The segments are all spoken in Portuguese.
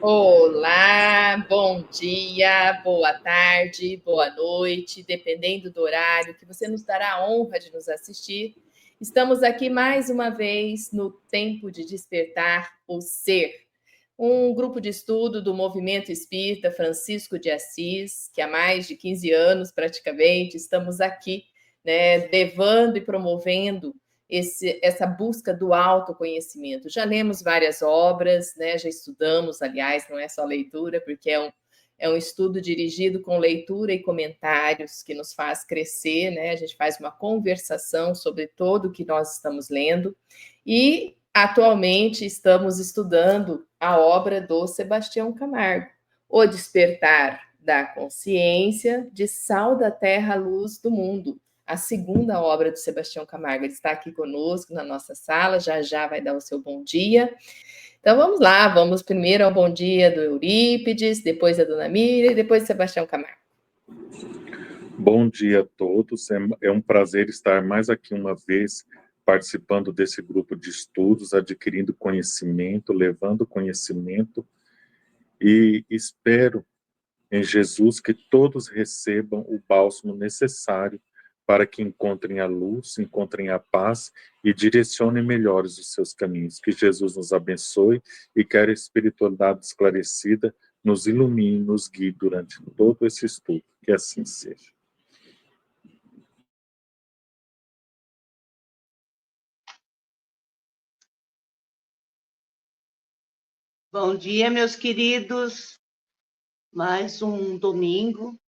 Olá, bom dia, boa tarde, boa noite, dependendo do horário que você nos dará a honra de nos assistir. Estamos aqui mais uma vez no Tempo de Despertar o Ser, um grupo de estudo do Movimento Espírita Francisco de Assis, que há mais de 15 anos praticamente estamos aqui, né, levando e promovendo essa busca do autoconhecimento. Já lemos várias obras, né? Já estudamos, aliás, não é só leitura, porque é um estudo dirigido com leitura e comentários que nos faz crescer, né? A gente faz uma conversação sobre todo o que nós estamos lendo e atualmente estamos estudando a obra do Sebastião Camargo, O Despertar da Consciência, de Sal da Terra, Luz do Mundo, a segunda obra do Sebastião Camargo. Ele está aqui conosco na nossa sala, já já vai dar o seu bom dia. Então vamos lá, vamos primeiro ao bom dia do Eurípides, depois a Dona Miriam e depois Sebastião Camargo. Bom dia a todos, é um prazer estar mais aqui uma vez participando desse grupo de estudos, adquirindo conhecimento, levando conhecimento, e espero em Jesus que todos recebam o bálsamo necessário para que encontrem a luz, encontrem a paz e direcionem melhores os seus caminhos. Que Jesus nos abençoe e que a espiritualidade esclarecida nos ilumine, nos guie durante todo esse estudo. Que assim seja. Bom dia, meus queridos. Mais um domingo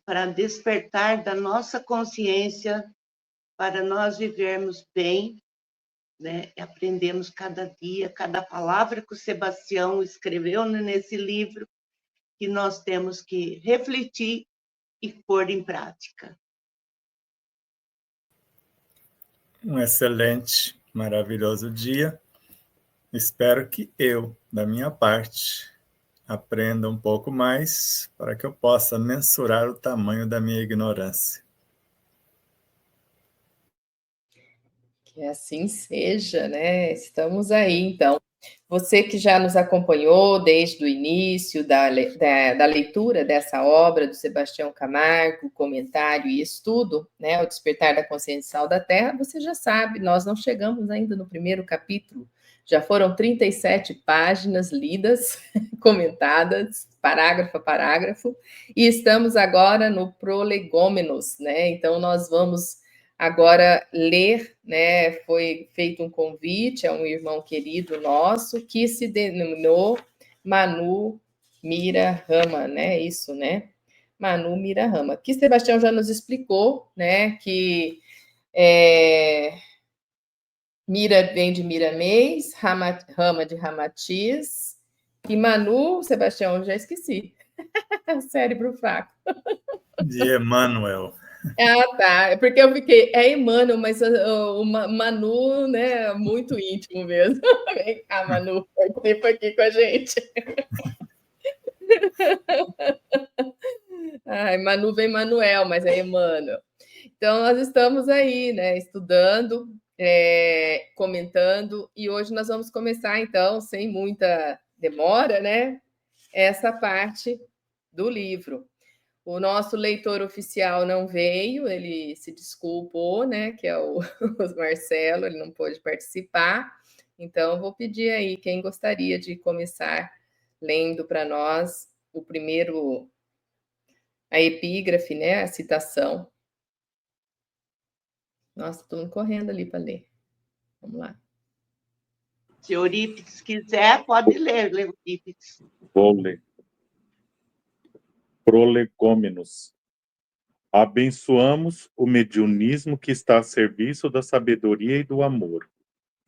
para despertar da nossa consciência, para nós vivermos bem, né? Aprendemos cada dia, cada palavra que o Sebastião escreveu nesse livro, que nós temos que refletir e pôr em prática. Um excelente, maravilhoso dia. Espero que eu, da minha parte, aprenda um pouco mais para que eu possa mensurar o tamanho da minha ignorância. Que assim seja, né? Estamos aí, então. Você que já nos acompanhou desde o início da leitura dessa obra do Sebastião Camargo, comentário e estudo, né, O Despertar da Consciência da Terra, você já sabe, nós não chegamos ainda no primeiro capítulo, já foram 37 páginas lidas, comentadas, parágrafo a parágrafo, e estamos agora no Prolegômenos, né, então nós vamos agora ler, né, foi feito um convite a um irmão querido nosso que se denominou Manu Mira Rama, né, isso, né, Manu Mira Rama, que Sebastião já nos explicou, né, que Mira vem de Miramês, Rama de Ramatiz, e Manu, Sebastião, já esqueci, cérebro fraco. De Emmanuel. Ah, tá. É porque eu fiquei, é Emmanuel, mas o Manu, né, muito íntimo mesmo. Vem cá, Manu, participa aqui com a gente. Ai, Manu vem Manuel, mas é Emmanuel. Então, nós estamos aí, né, estudando, comentando, e hoje nós vamos começar, então, sem muita demora, né, essa parte do livro. O nosso leitor oficial não veio, ele se desculpou, né? Que é o Marcelo, ele não pôde participar. Então, vou pedir aí quem gostaria de começar lendo para nós o primeiro, a epígrafe, né? A citação. Nossa, todo mundo correndo ali para ler. Vamos lá. Se Eurípides quiser, pode ler, Eurípides. Vou ler. Prolegômenos. Abençoamos o mediunismo que está a serviço da sabedoria e do amor,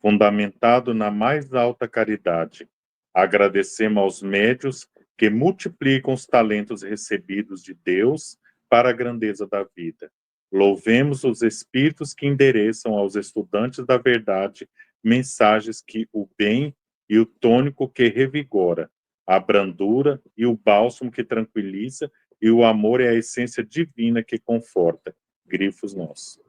fundamentado na mais alta caridade. Agradecemos aos médios que multiplicam os talentos recebidos de Deus para a grandeza da vida. Louvemos os espíritos que endereçam aos estudantes da verdade mensagens que o bem e o tônico que revigora, a brandura e o bálsamo que tranquiliza, e o amor é a essência divina que conforta. Grifos nossos.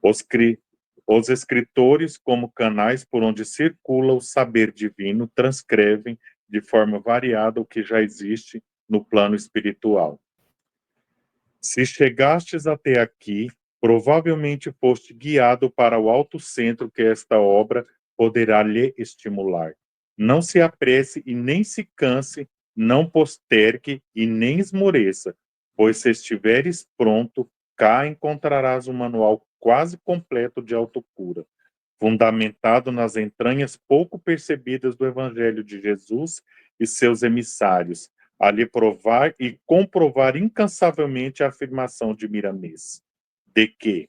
Os escritores, como canais por onde circula o saber divino, transcrevem, de forma variada o que já existe no plano espiritual. Se chegastes até aqui, provavelmente foste guiado para o alto centro que esta obra poderá lhe estimular. Não se apresse e nem se canse, não postergue e nem esmoreça, pois se estiveres pronto, cá encontrarás um manual quase completo de autocura, fundamentado nas entranhas pouco percebidas do Evangelho de Jesus e seus emissários, a lhe provar e comprovar incansavelmente a afirmação de Miramês, de que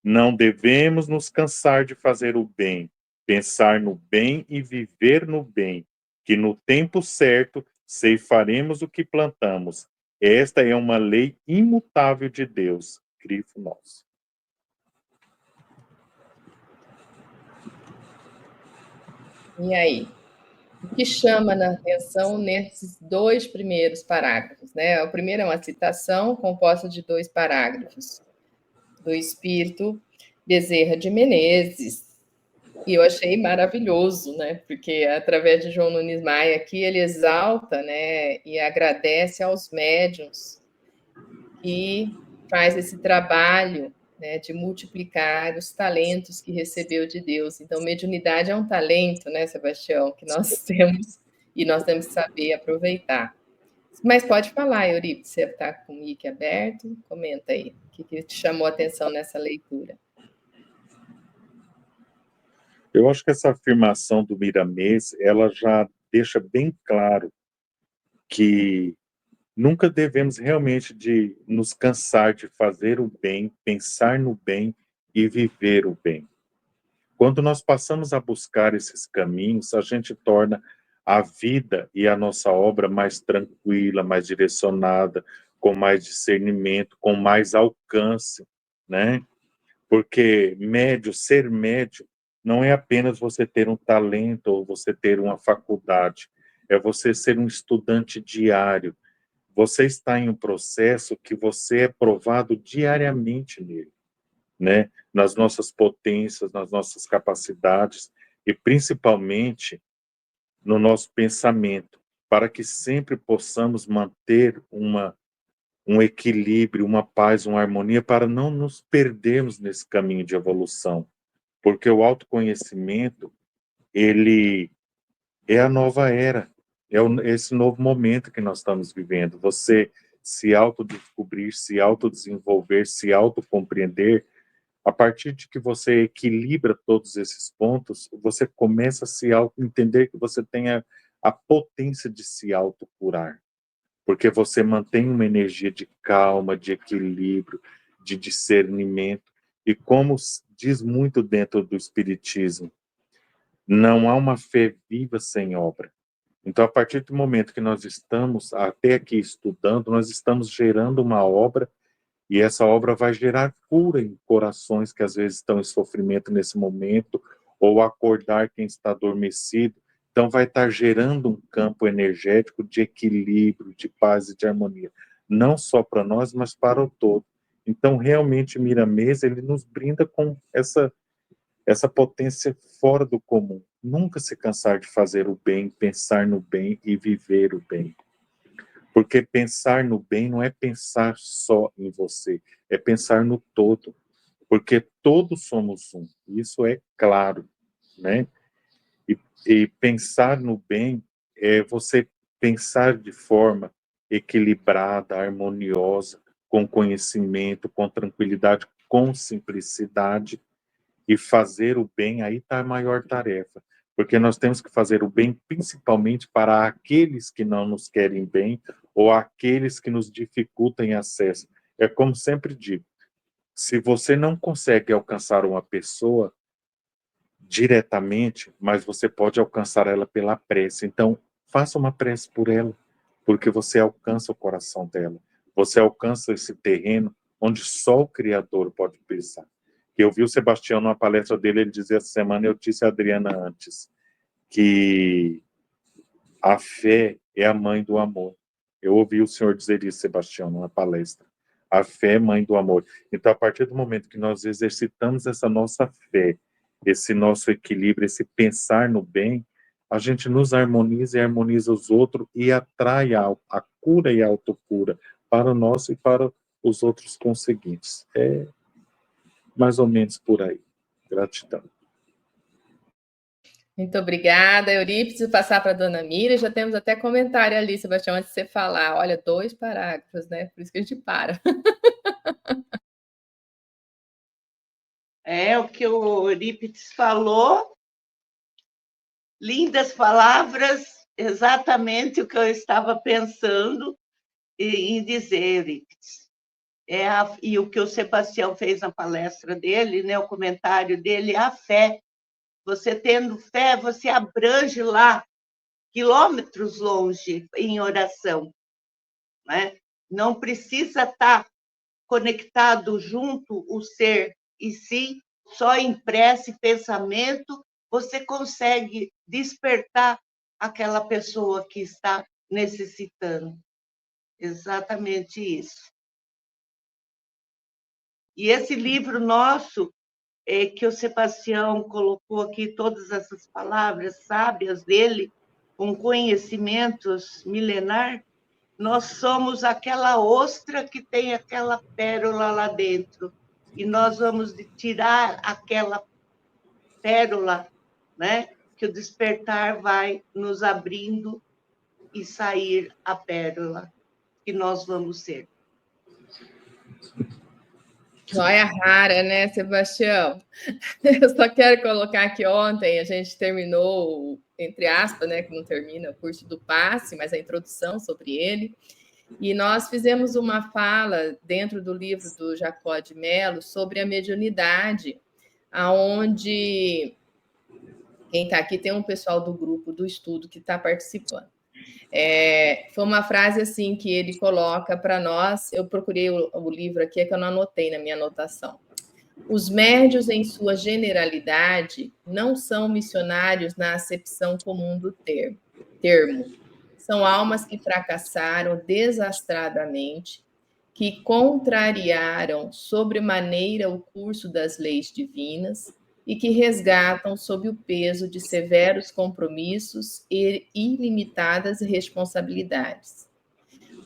não devemos nos cansar de fazer o bem, pensar no bem e viver no bem, que no tempo certo ceifaremos o que plantamos. Esta é uma lei imutável de Deus, grifo nosso. E aí? O que chama a atenção nesses 2 primeiros parágrafos, né? O primeiro é uma citação composta de 2 parágrafos, do Espírito Bezerra de Menezes, e eu achei maravilhoso, né? Porque através de João Nunes Maia aqui ele exalta, né? E agradece aos médiuns e faz esse trabalho, né, de multiplicar os talentos que recebeu de Deus. Então, mediunidade é um talento, né, Sebastião, que nós temos e nós temos que saber aproveitar. Mas pode falar, Euripides, você está com o mic aberto? Comenta aí, o que te chamou a atenção nessa leitura? Eu acho que essa afirmação do Miramês, ela já deixa bem claro que nunca devemos realmente de nos cansar de fazer o bem, pensar no bem e viver o bem. Quando nós passamos a buscar esses caminhos, a gente torna a vida e a nossa obra mais tranquila, mais direcionada, com mais discernimento, com mais alcance, né? Porque ser médio, não é apenas você ter um talento ou você ter uma faculdade, é você ser um estudante diário. Você está em um processo que você é provado diariamente nele, né? Nas nossas potências, nas nossas capacidades e principalmente no nosso pensamento, para que sempre possamos manter um equilíbrio, uma paz, uma harmonia, para não nos perdermos nesse caminho de evolução. Porque o autoconhecimento, ele é a nova era, esse novo momento que nós estamos vivendo. Você se autodescobrir, se autodesenvolver, se autocompreender, a partir de que você equilibra todos esses pontos, você começa a se entender que você tem a potência de se autocurar. Porque você mantém uma energia de calma, de equilíbrio, de discernimento. E como diz muito dentro do Espiritismo, não há uma fé viva sem obra. Então, a partir do momento que nós estamos até aqui estudando, nós estamos gerando uma obra, e essa obra vai gerar cura em corações que às vezes estão em sofrimento nesse momento, ou acordar quem está adormecido. Então, vai estar gerando um campo energético de equilíbrio, de paz e de harmonia, não só para nós, mas para o todo. Então, realmente, Miramês, ele nos brinda com essa potência fora do comum. Nunca se cansar de fazer o bem, pensar no bem e viver o bem. Porque pensar no bem não é pensar só em você, é pensar no todo. Porque todos somos um, isso é claro, né? E pensar no bem é você pensar de forma equilibrada, harmoniosa, com conhecimento, com tranquilidade, com simplicidade, e fazer o bem, aí está a maior tarefa. Porque nós temos que fazer o bem principalmente para aqueles que não nos querem bem ou aqueles que nos dificultam acesso. É como sempre digo, se você não consegue alcançar uma pessoa diretamente, mas você pode alcançar ela pela prece. Então, faça uma prece por ela, porque você alcança o coração dela. Você alcança esse terreno onde só o Criador pode pisar. Eu vi o Sebastião numa palestra dele, ele dizia essa semana, eu disse a Adriana antes, que a fé é a mãe do amor. Eu ouvi o senhor dizer isso, Sebastião, numa palestra. A fé é mãe do amor. Então, a partir do momento que nós exercitamos essa nossa fé, esse nosso equilíbrio, esse pensar no bem, a gente nos harmoniza e harmoniza os outros e atrai a cura e a autocura para nós e para os outros conseguintes. É mais ou menos por aí. Gratidão. Muito obrigada, Eurípides. Passar para a dona Mira, já temos até comentário ali, Sebastião, antes de você falar. Olha, 2 parágrafos, né? Por isso que a gente para. É o que o Eurípides falou. Lindas palavras, exatamente o que eu estava pensando em dizer, Eurípides. E o que o Sebastião fez na palestra dele, né, o comentário dele, a fé. Você tendo fé, você abrange lá, quilômetros longe, em oração. Né? Não precisa estar conectado junto o ser, e sim, só em prece e pensamento, você consegue despertar aquela pessoa que está necessitando. Exatamente isso. E esse livro nosso, que o Sebastião colocou aqui, todas essas palavras sábias dele, com conhecimentos milenar, nós somos aquela ostra que tem aquela pérola lá dentro. E nós vamos tirar aquela pérola, né? Que o despertar vai nos abrindo e sair a pérola que nós vamos ser. Joia rara, né, Sebastião? Eu só quero colocar que ontem a gente terminou, entre aspas, né, que não termina o curso do passe, mas a introdução sobre ele. E nós fizemos uma fala dentro do livro do Jacó de Mello sobre a mediunidade, aonde quem está aqui tem um pessoal do grupo do estudo que está participando. Foi uma frase assim que ele coloca para nós. Eu procurei o livro aqui, é que eu não anotei na minha anotação. Os médiuns, em sua generalidade, não são missionários na acepção comum do termo. São almas que fracassaram desastradamente, que contrariaram sobremaneira o curso das leis divinas e que resgatam sob o peso de severos compromissos e ilimitadas responsabilidades.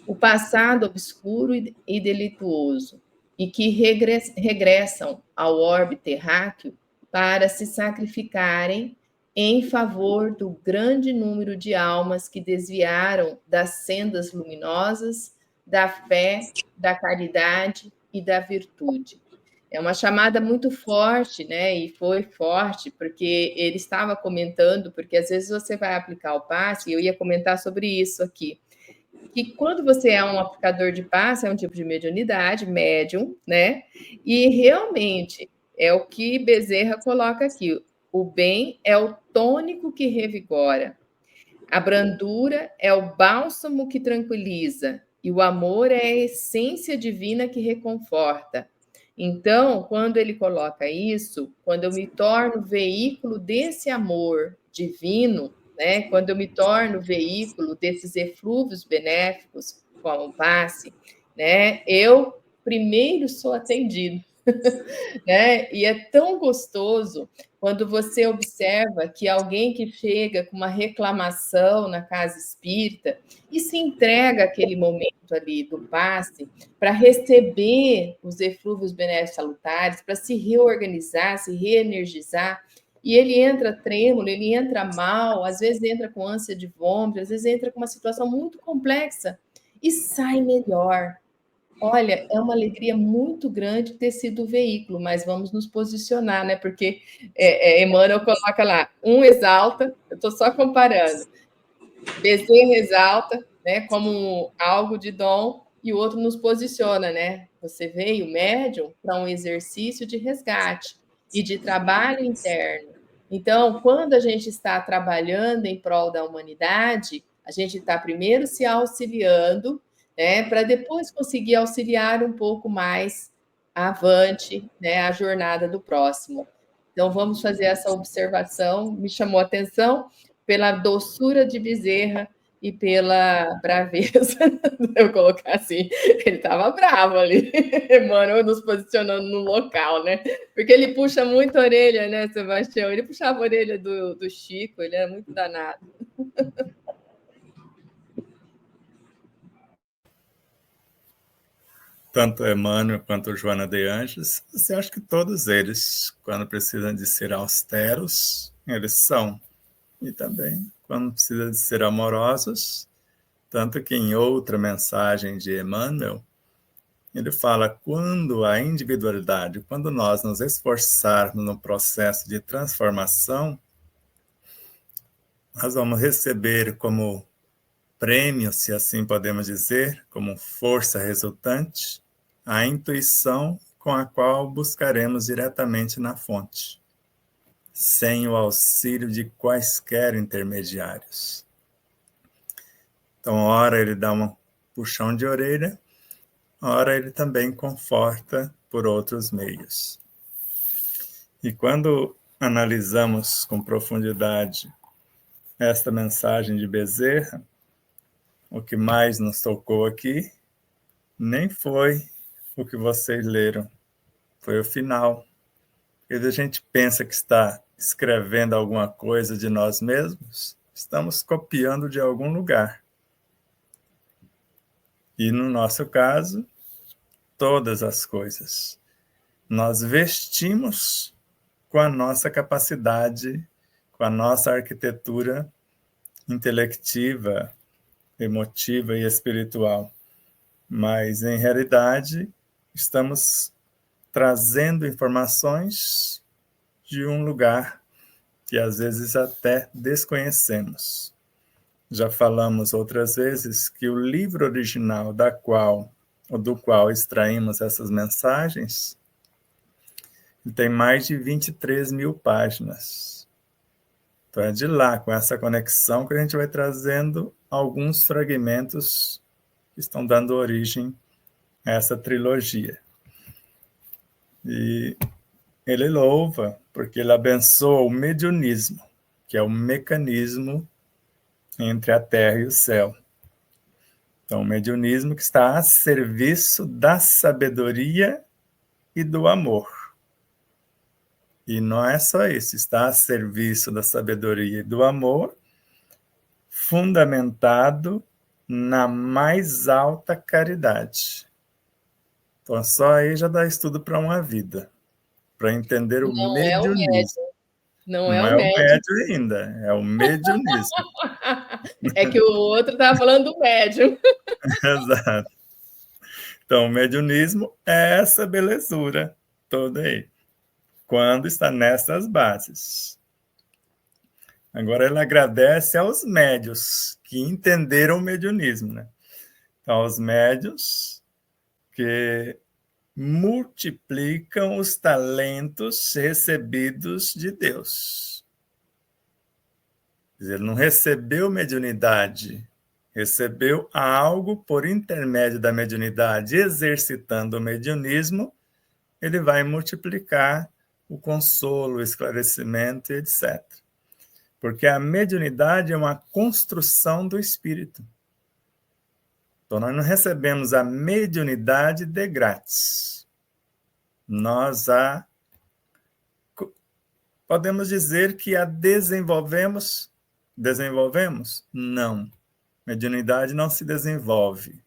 O passado obscuro e delituoso, e que regressam ao orbe terráqueo para se sacrificarem em favor do grande número de almas que desviaram das sendas luminosas, da fé, da caridade e da virtude. É uma chamada muito forte, né? E foi forte, porque ele estava comentando, porque às vezes você vai aplicar o passe, e eu ia comentar sobre isso aqui, que quando você é um aplicador de passe, é um tipo de mediunidade, médium, né? E realmente é o que Bezerra coloca aqui. O bem é o tônico que revigora, a brandura é o bálsamo que tranquiliza, e o amor é a essência divina que reconforta. Então, quando ele coloca isso, quando eu me torno veículo desse amor divino, né? Quando eu me torno veículo desses eflúvios benéficos, como o passe, né? Eu primeiro sou atendido, né? E é tão gostoso quando você observa que alguém que chega com uma reclamação na casa espírita e se entrega aquele momento ali do passe para receber os eflúvios benéficos salutares, para se reorganizar, se reenergizar, e ele entra trêmulo, ele entra mal, às vezes entra com ânsia de vômito, às vezes entra com uma situação muito complexa e sai melhor. Olha, é uma alegria muito grande ter sido o veículo, mas vamos nos posicionar, né? Porque Emmanuel coloca lá, um exalta, eu estou só comparando, Bezerra exalta, né, como algo de dom, e o outro nos posiciona, né? Você veio, médium, para um exercício de resgate e de trabalho interno. Então, quando a gente está trabalhando em prol da humanidade, a gente está primeiro se auxiliando, né, para depois conseguir auxiliar um pouco mais avante, né, a jornada do próximo. Então, vamos fazer essa observação. Me chamou a atenção pela doçura de Bezerra, e pela braveza, eu colocar assim, ele estava bravo ali, Emmanuel nos posicionando no local, né? Porque ele puxa muito a orelha, né, Sebastião? Ele puxava a orelha do Chico, ele era muito danado. Tanto Emmanuel quanto Joana de Ângeles, você acha que todos eles, quando precisam de ser austeros, eles são. E também, quando precisam de ser amorosos, tanto que em outra mensagem de Emmanuel, ele fala, quando a individualidade, quando nós nos esforçarmos no processo de transformação, nós vamos receber como prêmio, se assim podemos dizer, como força resultante, a intuição com a qual buscaremos diretamente na fonte, sem o auxílio de quaisquer intermediários. Então, ora ele dá um puxão de orelha, ora ele também conforta por outros meios. E quando analisamos com profundidade esta mensagem de Bezerra, o que mais nos tocou aqui nem foi o que vocês leram, foi o final. Quando a gente pensa que está escrevendo alguma coisa de nós mesmos, estamos copiando de algum lugar. E no nosso caso, todas as coisas. Nós vestimos com a nossa capacidade, com a nossa arquitetura intelectiva, emotiva e espiritual. Mas, em realidade, estamos trazendo informações de um lugar que, às vezes, até desconhecemos. Já falamos outras vezes que o livro original do qual extraímos essas mensagens tem mais de 23 mil páginas. Então, é de lá, com essa conexão, que a gente vai trazendo alguns fragmentos que estão dando origem a essa trilogia. E ele louva, porque ele abençoa o mediunismo, que é o mecanismo entre a terra e o céu. Então, o mediunismo que está a serviço da sabedoria e do amor. E não é só isso, está a serviço da sabedoria e do amor, fundamentado na mais alta caridade. Então, só aí já dá estudo para uma vida, para entender o mediunismo. Não é o médium ainda, é o mediunismo. É que o outro estava falando do médium. Exato. Então, o mediunismo é essa belezura toda aí, quando está nessas bases. Agora, ele agradece aos médios que entenderam o mediunismo, né? Então, aos médios que multiplicam os talentos recebidos de Deus. Quer dizer, ele não recebeu mediunidade, recebeu algo por intermédio da mediunidade, exercitando o mediunismo, ele vai multiplicar o consolo, o esclarecimento, etc. Porque a mediunidade é uma construção do espírito. Então, nós não recebemos a mediunidade de grátis. Nós podemos dizer que a desenvolvemos. Desenvolvemos? Não. Mediunidade não se desenvolve.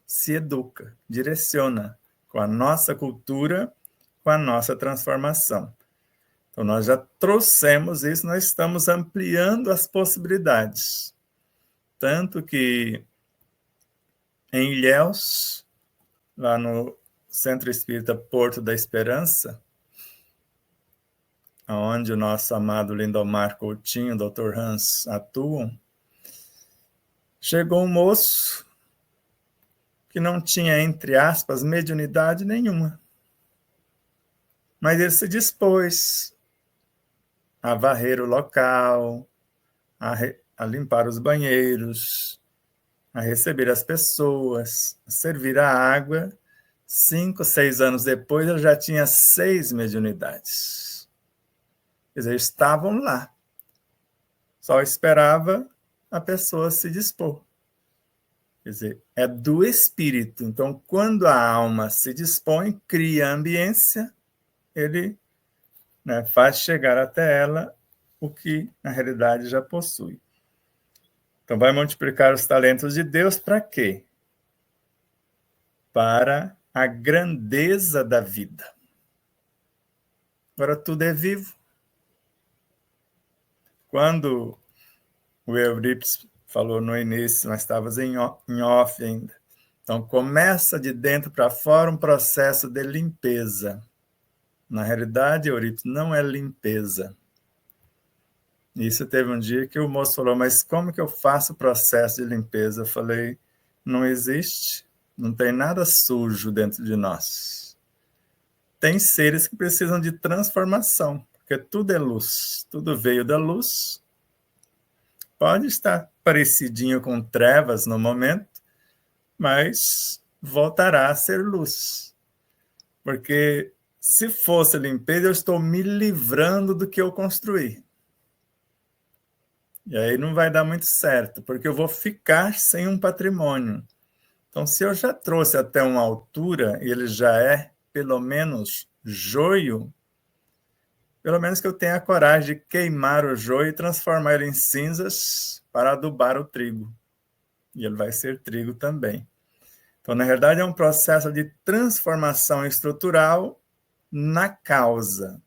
Se educa, direciona com a nossa cultura, com a nossa transformação. Então, nós já trouxemos isso, nós estamos ampliando as possibilidades. Tanto que em Ilhéus, lá no Centro Espírita Porto da Esperança, onde o nosso amado Lindomar Coutinho, Dr. Hans, atuam, chegou um moço que não tinha, entre aspas, mediunidade nenhuma. Mas ele se dispôs a varrer o local, a limpar os banheiros, a receber as pessoas, a servir a água. 5, 6 anos depois, ele já tinha 6 mediunidades. Quer dizer, estavam lá. Só esperava a pessoa se dispor. Quer dizer, é do espírito. Então, quando a alma se dispõe, cria a ambiência, ele, né, faz chegar até ela o que, na realidade, já possui. Então, vai multiplicar os talentos de Deus para quê? Para a grandeza da vida. Agora, tudo é vivo. Quando o Eurípides falou no início, nós estávamos em off ainda. Então, começa de dentro para fora um processo de limpeza. Na realidade, Eurípides, não é limpeza. Isso teve um dia que o moço falou, mas como que eu faço o processo de limpeza? Eu falei, não existe, não tem nada sujo dentro de nós. Tem seres que precisam de transformação, porque tudo é luz, tudo veio da luz. Pode estar parecidinho com trevas no momento, mas voltará a ser luz. Porque se fosse limpeza, eu estou me livrando do que eu construí. E aí não vai dar muito certo, porque eu vou ficar sem um patrimônio. Então, se eu já trouxe até uma altura, e ele já é, pelo menos, joio, pelo menos que eu tenha a coragem de queimar o joio e transformar ele em cinzas para adubar o trigo. E ele vai ser trigo também. Então, na verdade, é um processo de transformação estrutural na causa.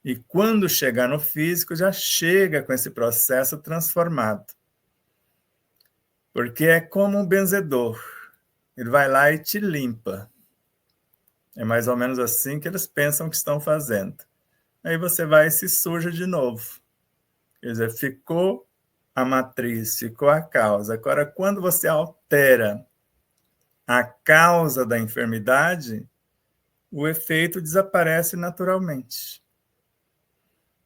E quando chegar no físico, já chega com esse processo transformado. Porque é como um benzedor. Ele vai lá e te limpa. É mais ou menos assim que eles pensam que estão fazendo. Aí você vai e se suja de novo. Quer dizer, ficou a matriz, ficou a causa. Agora, quando você altera a causa da enfermidade, o efeito desaparece naturalmente.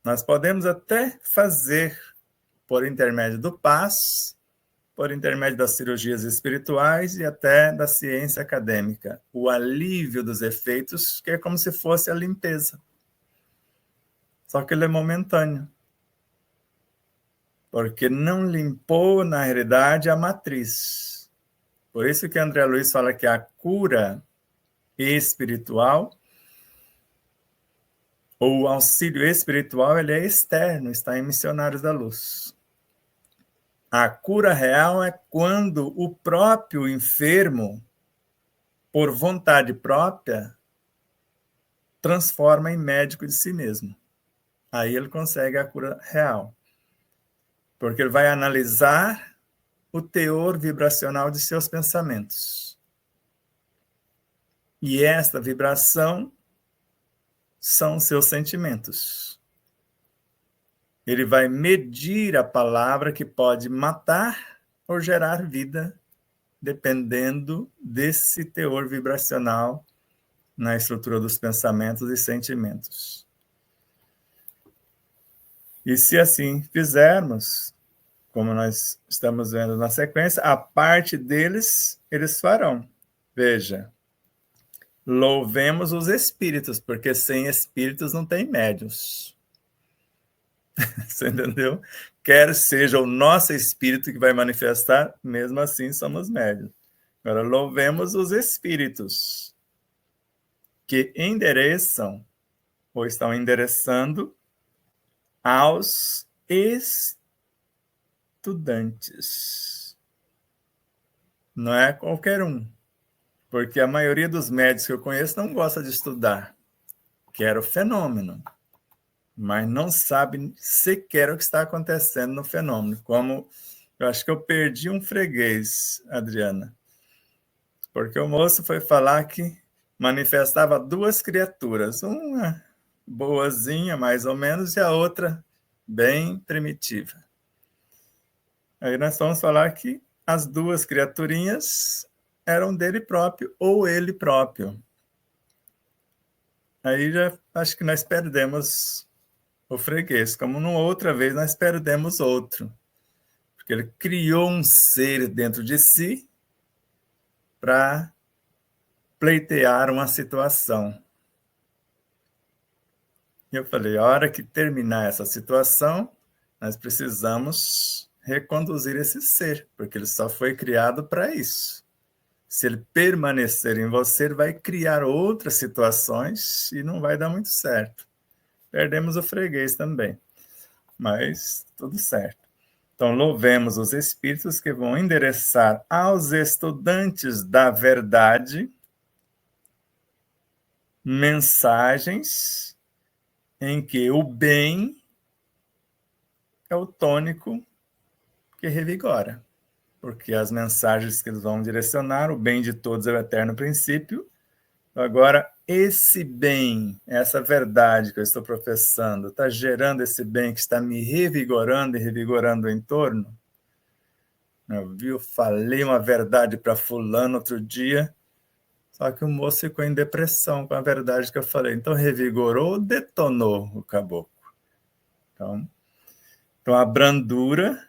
Nós podemos até fazer, por intermédio do passe, por intermédio das cirurgias espirituais e até da ciência acadêmica, o alívio dos efeitos, que é como se fosse a limpeza. Só que ele é momentâneo. Porque não limpou, na realidade, a matriz. Por isso que André Luiz fala que a cura espiritual, ou o auxílio espiritual, ele é externo, está em Missionários da Luz. A cura real é quando o próprio enfermo, por vontade própria, transforma em médico de si mesmo. Aí ele consegue a cura real. Porque ele vai analisar o teor vibracional de seus pensamentos. E esta vibração são seus sentimentos. Ele vai medir a palavra que pode matar ou gerar vida, dependendo desse teor vibracional na estrutura dos pensamentos e sentimentos. E se assim fizermos, como nós estamos vendo na sequência, a parte deles, eles farão. Veja, louvemos os espíritos, porque sem espíritos não tem médiuns. Você entendeu? Quer seja o nosso espírito que vai manifestar, mesmo assim somos médiuns. Agora, louvemos os espíritos que endereçam ou estão endereçando aos estudantes. Não é qualquer um, porque a maioria dos médicos que eu conheço não gosta de estudar, quer o fenômeno, mas não sabe sequer o que está acontecendo no fenômeno. Como eu acho que eu perdi um freguês, Adriana, porque o moço foi falar que manifestava duas criaturas, uma boazinha, mais ou menos, e a outra bem primitiva. Aí nós vamos falar que as duas criaturinhas eram dele próprio ou ele próprio. Aí já acho que nós perdemos o freguês, como numa outra vez nós perdemos outro. Porque ele criou um ser dentro de si para pleitear uma situação. E eu falei, a hora que terminar essa situação, nós precisamos reconduzir esse ser, porque ele só foi criado para isso. Se ele permanecer em você, ele vai criar outras situações e não vai dar muito certo. Perdemos o freguês também, mas tudo certo. Então, louvemos os espíritos que vão endereçar aos estudantes da verdade mensagens em que o bem é o tônico que revigora. Porque as mensagens que eles vão direcionar, o bem de todos é o eterno princípio. Agora, esse bem, essa verdade que eu estou professando, está gerando esse bem que está me revigorando e revigorando o entorno? Eu falei uma verdade para fulano outro dia, só que o moço ficou em depressão com a verdade que eu falei. Então, revigorou ou detonou o caboclo? Então a brandura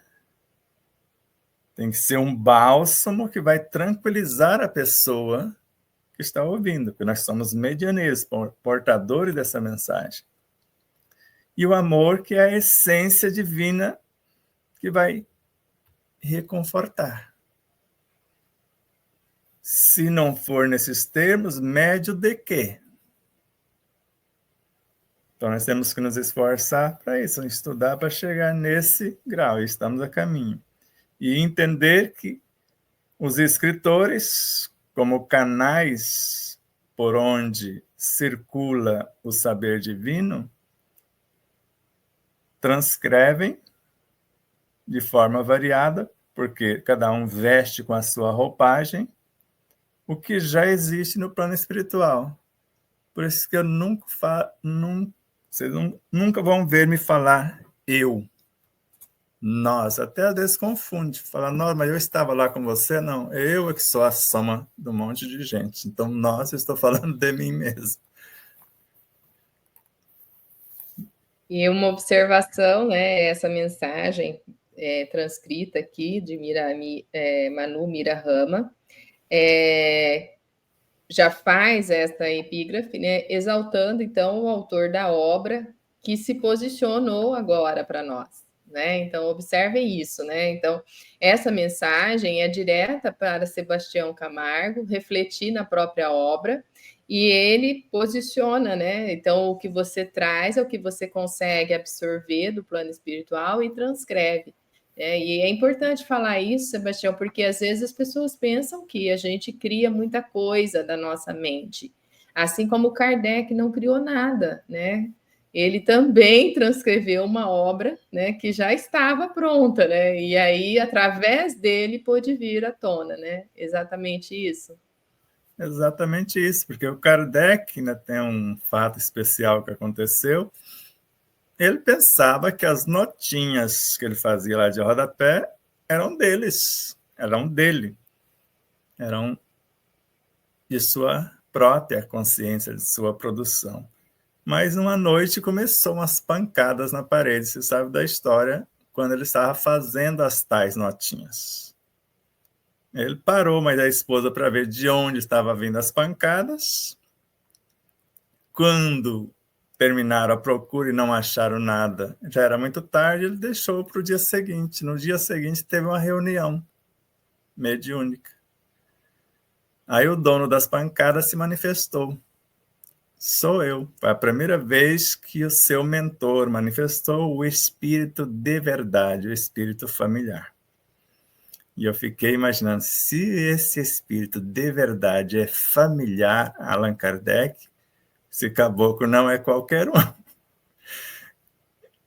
tem que ser um bálsamo que vai tranquilizar a pessoa que está ouvindo, porque nós somos medianeiros, portadores dessa mensagem. E o amor, que é a essência divina que vai reconfortar. Se não for nesses termos, médio de quê? Então nós temos que nos esforçar para isso, estudar para chegar nesse grau, e estamos a caminho. E entender que os escritores, como canais por onde circula o saber divino, transcrevem de forma variada, porque cada um veste com a sua roupagem o que já existe no plano espiritual. Por isso que eu vocês nunca vão ver me falar eu. Nós, até às vezes confunde, fala, não, mas eu estava lá com você, não, eu é que sou a soma de um monte de gente, então nós, eu estou falando de mim mesmo. E uma observação, né, essa mensagem transcrita aqui de Manu Mirahama, já faz esta epígrafe, né, exaltando, então, o autor da obra que se posicionou agora para nós. Né? Então, observem isso, né? Então, essa mensagem é direta para Sebastião Camargo, refletir na própria obra, e ele posiciona, né? Então, o que você traz é o que você consegue absorver do plano espiritual e transcreve. E é importante falar isso, Sebastião, porque às vezes as pessoas pensam que a gente cria muita coisa da nossa mente, assim como Kardec não criou nada, né? Ele também transcreveu uma obra, né, que já estava pronta, né? E aí, através dele, pôde vir à tona, né? Exatamente isso. Exatamente isso, porque o Kardec, né, tem um fato especial que aconteceu. Ele pensava que as notinhas que ele fazia lá de rodapé eram deles, eram dele, eram de sua própria consciência, de sua produção. Mas uma noite começou umas pancadas na parede, você sabe da história, quando ele estava fazendo as tais notinhas. Ele parou, mas a esposa, para ver de onde estavam vindo as pancadas. Quando terminaram a procura e não acharam nada, já era muito tarde, ele deixou para o dia seguinte. No dia seguinte teve uma reunião mediúnica. Aí o dono das pancadas se manifestou. Sou eu. Foi a primeira vez que o seu mentor manifestou o espírito de verdade, o espírito familiar. E eu fiquei imaginando, se esse espírito de verdade é familiar a Allan Kardec, esse caboclo não é qualquer um.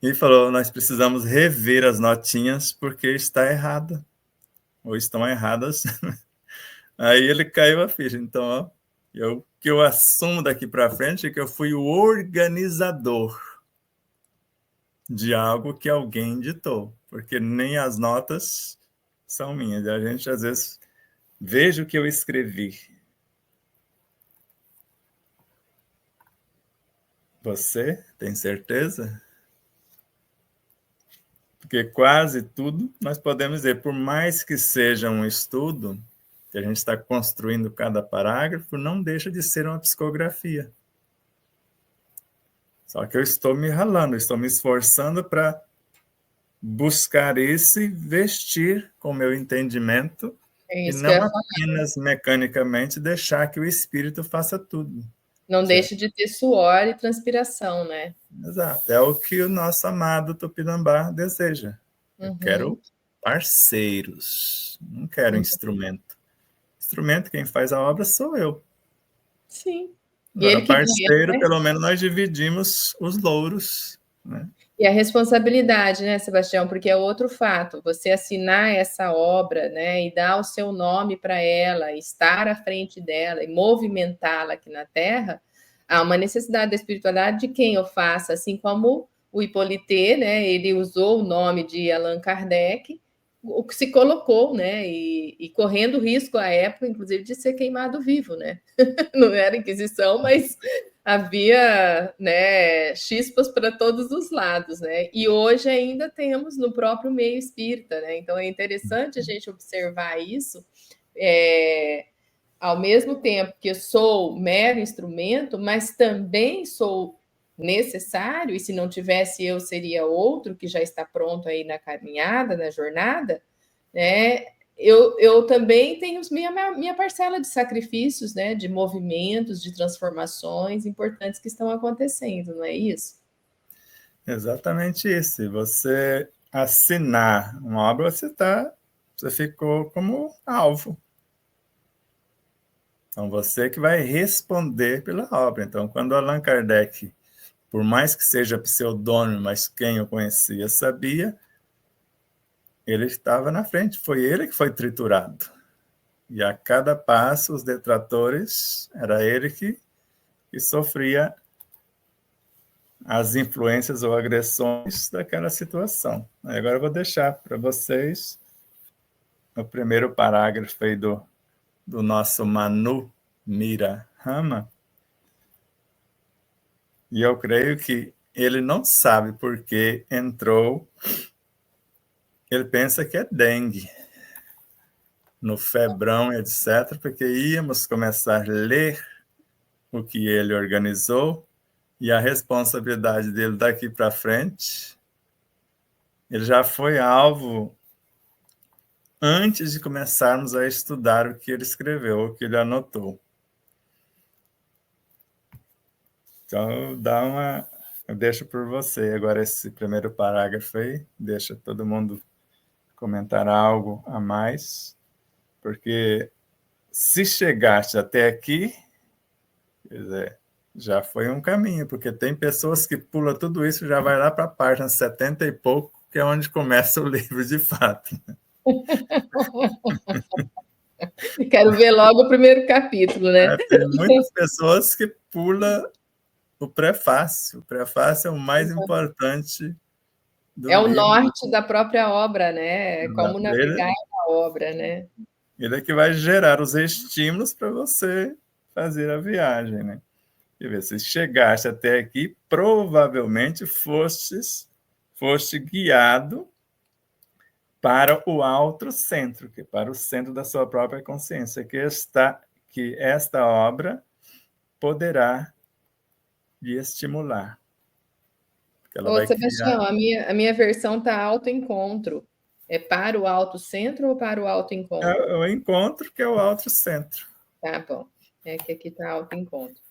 E falou, nós precisamos rever as notinhas porque está errada. Ou estão erradas. Aí ele caiu a ficha. Então, ó, que eu assumo daqui para frente é que eu fui o organizador de algo que alguém ditou, porque nem as notas são minhas. A gente, às vezes, veja o que eu escrevi. Você tem certeza? Porque quase tudo nós podemos dizer, por mais que seja um estudo, que a gente está construindo cada parágrafo, não deixa de ser uma psicografia. Só que eu estou me ralando, estou me esforçando para buscar isso e vestir com o meu entendimento É e isso que eu não ia falar. apenas mecanicamente deixar que o Espírito faça tudo. Não Certo? deixe de ter suor e transpiração, né? Exato. É o que o nosso amado Tupinambá deseja. Eu quero parceiros, não quero instrumento. Instrumento, quem faz a obra sou eu. Sim. E Agora, ele que ganha, parceiro, né? pelo menos nós dividimos os louros, né? E a responsabilidade, né, Sebastião? Porque é outro fato. Você assinar essa obra, né, e dar o seu nome para ela, estar à frente dela e movimentá-la aqui na Terra, há uma necessidade da espiritualidade de quem o faça, assim como o Hippolyte, né? Ele usou o nome de Allan Kardec, o que se colocou, né? E correndo risco à época, inclusive, de ser queimado vivo, né? Não era Inquisição, mas havia, né, chispas para todos os lados, né? E hoje ainda temos no próprio meio espírita, né? Então é interessante a gente observar isso. Ao mesmo tempo que eu sou mero instrumento, mas também sou necessário, e se não tivesse eu, seria outro que já está pronto aí na caminhada, na jornada, né? Eu também tenho minha parcela de sacrifícios, né? De movimentos, de transformações importantes que estão acontecendo, não é isso? Exatamente isso. Se você assinar uma obra, você ficou como alvo. Então, você que vai responder pela obra. Então, quando Allan Kardec, por mais que seja pseudônimo, mas quem o conhecia sabia, ele estava na frente, foi ele que foi triturado. E a cada passo, os detratores, era ele que sofria as influências ou agressões daquela situação. Agora eu vou deixar para vocês o primeiro parágrafo aí do nosso Manu Mira Rama, e eu creio que ele não sabe por que entrou, ele pensa que é dengue, no febrão, etc., porque íamos começar a ler o que ele organizou, e a responsabilidade dele daqui para frente, ele já foi alvo antes de começarmos a estudar o que ele escreveu, o que ele anotou. Então, eu deixo por você agora esse primeiro parágrafo aí, deixa todo mundo comentar algo a mais, porque se chegaste até aqui, quer dizer, já foi um caminho, porque tem pessoas que pulam tudo isso e já vai lá para a página 70 e pouco, que é onde começa o livro de fato. Quero ver logo o primeiro capítulo, né? Tem muitas pessoas que pulam o prefácio. O prefácio é o mais importante do É o livro. norte da própria obra, né? Como navegar na obra, né? Ele é que vai gerar os estímulos para você fazer a viagem, né? Quer ver, se chegaste até aqui, provavelmente foste guiado para o outro centro, que é para o centro da sua própria consciência, que esta obra poderá lhe estimular. Ela Ô, vai Sebastião, criar... a minha versão está autoencontro. É para o autocentro ou para o autoencontro? É o encontro, que é o outro centro. Tá bom. É que aqui está autoencontro.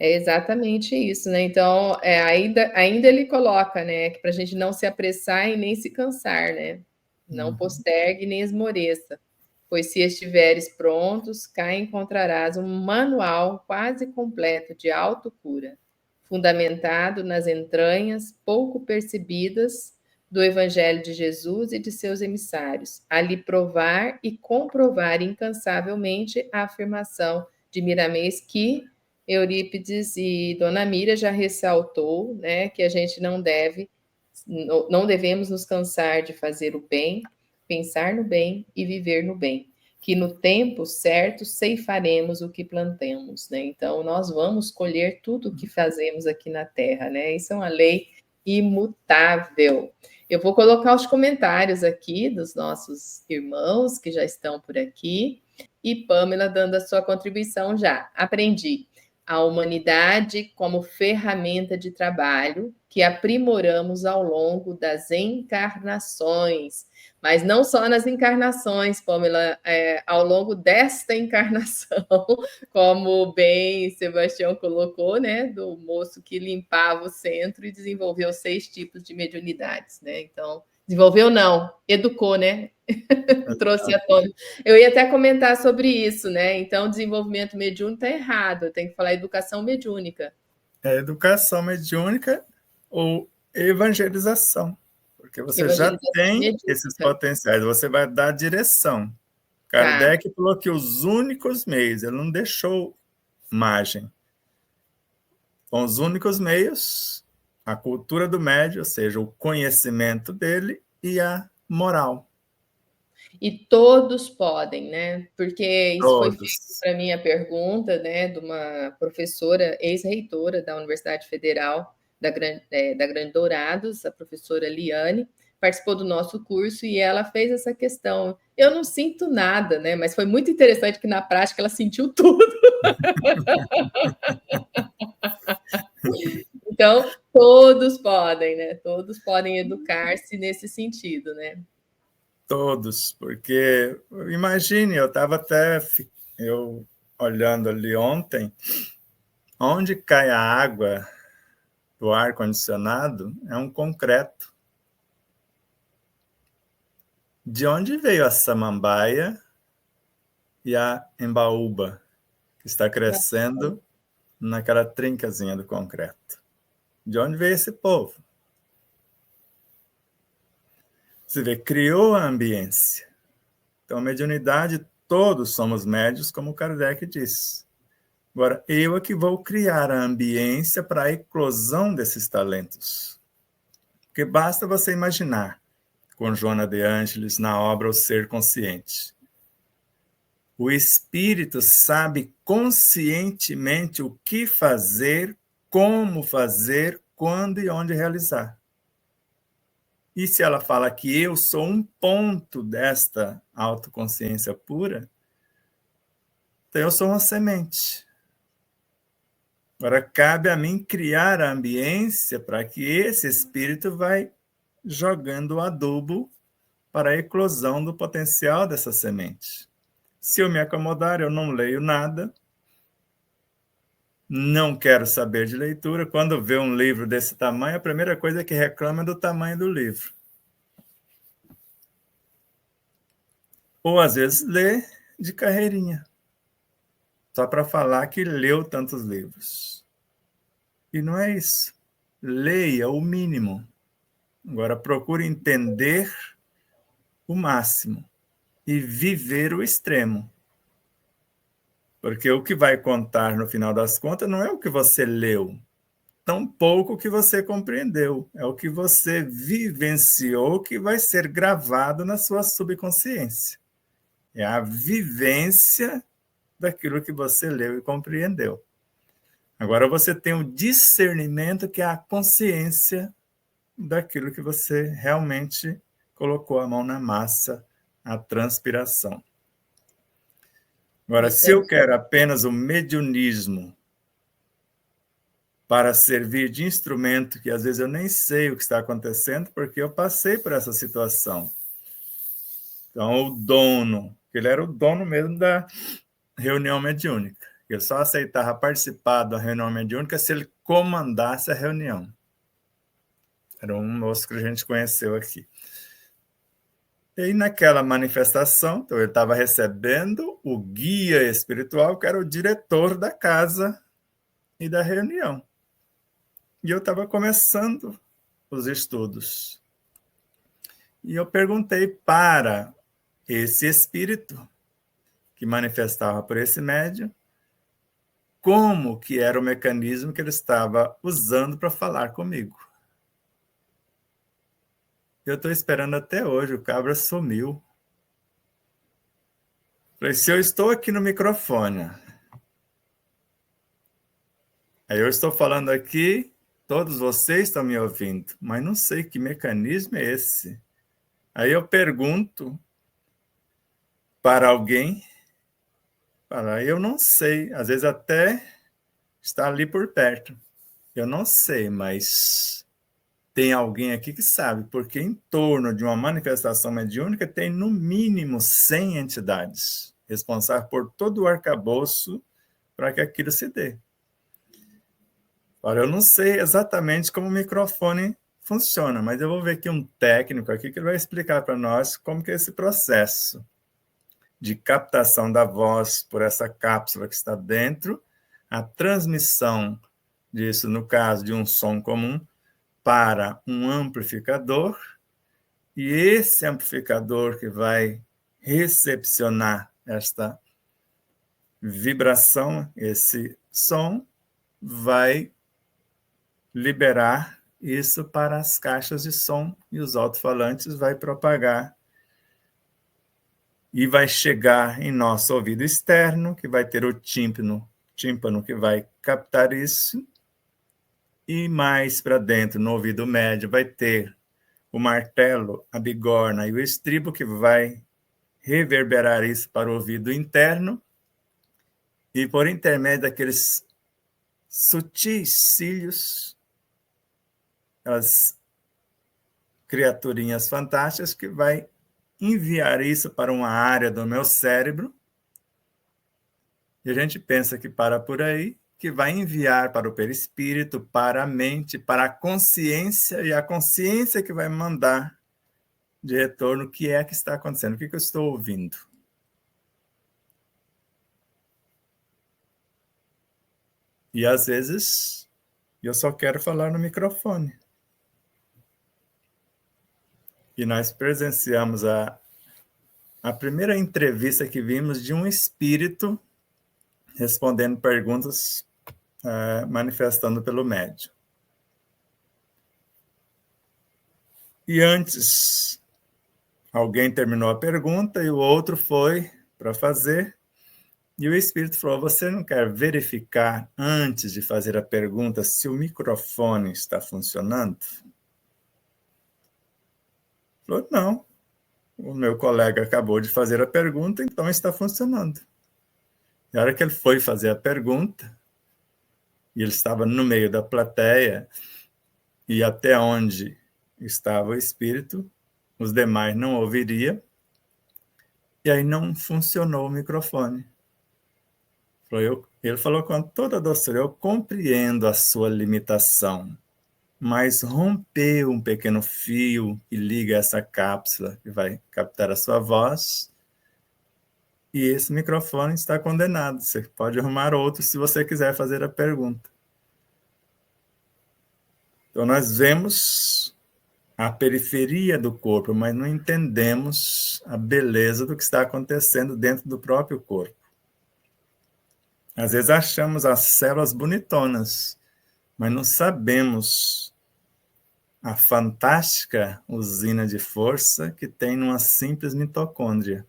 É exatamente isso, né? Então, ainda ele coloca, né, que para a gente não se apressar e nem se cansar, né? Não postergue nem esmoreça, pois se estiveres prontos, cá encontrarás um manual quase completo de autocura, fundamentado nas entranhas pouco percebidas do Evangelho de Jesus e de seus emissários, a lhe provar e comprovar incansavelmente a afirmação de Miramês que Eurípides e Dona Mira já ressaltou, né, que a gente não devemos nos cansar de fazer o bem, pensar no bem e viver no bem, que no tempo certo ceifaremos o que plantamos, né? Então nós vamos colher tudo o que fazemos aqui na Terra, né? Isso é uma lei imutável. Eu vou colocar os comentários aqui dos nossos irmãos que já estão por aqui e Pamela dando a sua contribuição já. Aprendi. a humanidade como ferramenta de trabalho que aprimoramos ao longo das encarnações. Mas não só nas encarnações, Pamela, ao longo desta encarnação, como bem Sebastião colocou, né, do moço que limpava o centro e desenvolveu 6 tipos de mediunidades, né? Então, desenvolveu não, educou, né? Trouxe à tona. Eu ia até comentar sobre isso, né? Então, desenvolvimento mediúnico está errado, tem que falar educação mediúnica. É educação mediúnica ou evangelização, porque você já tem mediúnica. Esses potenciais, você vai dar direção. Kardec falou que os únicos meios, ele não deixou margem. Com os únicos meios, a cultura do médium, ou seja, o conhecimento dele e a moral. E todos podem, né? Porque isso foi feito para mim a pergunta, né, de uma professora, ex-reitora da Universidade Federal da Grande Dourados, a professora Liane, participou do nosso curso e ela fez essa questão. Eu não sinto nada, né? Mas foi muito interessante que na prática ela sentiu tudo. Então, todos podem, né? Todos podem educar-se nesse sentido, né? Todos, porque imagine, eu estava até olhando ali ontem, onde cai a água do ar-condicionado é um concreto. De onde veio a samambaia e a embaúba, que está crescendo naquela trincazinha do concreto? De onde veio esse povo? Você vê, criou a ambiência. Então, a mediunidade, todos somos médios, como Kardec disse. Agora, eu é que vou criar a ambiência para a eclosão desses talentos. Porque basta você imaginar, com Joana de Ângeles, na obra O Ser Consciente. O espírito sabe conscientemente o que fazer, como fazer, quando e onde realizar. E se ela fala que eu sou um ponto desta autoconsciência pura, então eu sou uma semente. Agora, cabe a mim criar a ambiência para que esse espírito vai jogando o adubo para a eclosão do potencial dessa semente. Se eu me acomodar, eu não leio nada, não quero saber de leitura. Quando vê um livro desse tamanho, a primeira coisa que reclama é do tamanho do livro. Ou, às vezes, lê de carreirinha, só para falar que leu tantos livros. E não é isso. Leia o mínimo. Agora, procure entender o máximo e viver o extremo. Porque o que vai contar, no final das contas, não é o que você leu, tampouco o que você compreendeu. É o que você vivenciou que vai ser gravado na sua subconsciência. É a vivência daquilo que você leu e compreendeu. Agora você tem o discernimento, que é a consciência daquilo que você realmente colocou a mão na massa, a transpiração. Agora, se eu quero apenas o mediunismo para servir de instrumento, que às vezes eu nem sei o que está acontecendo, porque eu passei por essa situação. Então, o dono, ele era o dono mesmo da reunião mediúnica. Eu só aceitava participar da reunião mediúnica se ele comandasse a reunião. Era um moço que a gente conheceu aqui. E naquela manifestação, então, ele estava recebendo o guia espiritual, que era o diretor da casa e da reunião. E eu estava começando os estudos. E eu perguntei para esse espírito que manifestava por esse médium como que era o mecanismo que ele estava usando para falar comigo. Eu estou esperando até hoje, o cabra sumiu. Falei, se eu estou aqui no microfone, aí eu estou falando aqui, todos vocês estão me ouvindo, mas não sei que mecanismo é esse. Aí eu pergunto para alguém, eu não sei, às vezes até está ali por perto. Eu não sei, mas tem alguém aqui que sabe, porque em torno de uma manifestação mediúnica tem no mínimo 100 entidades responsáveis por todo o arcabouço para que aquilo se dê. Olha, eu não sei exatamente como o microfone funciona, mas eu vou ver aqui um técnico aqui que vai explicar para nós como que é esse processo de captação da voz por essa cápsula que está dentro, a transmissão disso, no caso de um som comum, para um amplificador, e esse amplificador que vai recepcionar esta vibração, esse som, vai liberar isso para as caixas de som e os alto-falantes vai propagar e vai chegar em nosso ouvido externo, que vai ter o tímpano que vai captar isso, e mais para dentro, no ouvido médio, vai ter o martelo, a bigorna e o estribo, que vai reverberar isso para o ouvido interno, e por intermédio daqueles sutis cílios, as criaturinhas fantásticas, que vai enviar isso para uma área do meu cérebro, e a gente pensa que para por aí, que vai enviar para o perispírito, para a mente, para a consciência, e a consciência que vai mandar de retorno o que é que está acontecendo, o que eu estou ouvindo. E às vezes eu só quero falar no microfone. E nós presenciamos a primeira entrevista que vimos de um espírito respondendo perguntas, manifestando pelo médium. E antes, alguém terminou a pergunta e o outro foi para fazer, e o espírito falou: você não quer verificar antes de fazer a pergunta se o microfone está funcionando? Falou: não, o meu colega acabou de fazer a pergunta, então está funcionando. E a hora que ele foi fazer a pergunta, e ele estava no meio da plateia, e até onde estava o espírito, os demais não ouviriam, e aí não funcionou o microfone. Ele falou com toda a doçura: eu compreendo a sua limitação, mas rompeu um pequeno fio que liga essa cápsula, que vai captar a sua voz, e esse microfone está condenado. Você pode arrumar outro se você quiser fazer a pergunta. Então, nós vemos a periferia do corpo, mas não entendemos a beleza do que está acontecendo dentro do próprio corpo. Às vezes achamos as células bonitonas, mas não sabemos a fantástica usina de força que tem numa simples mitocôndria.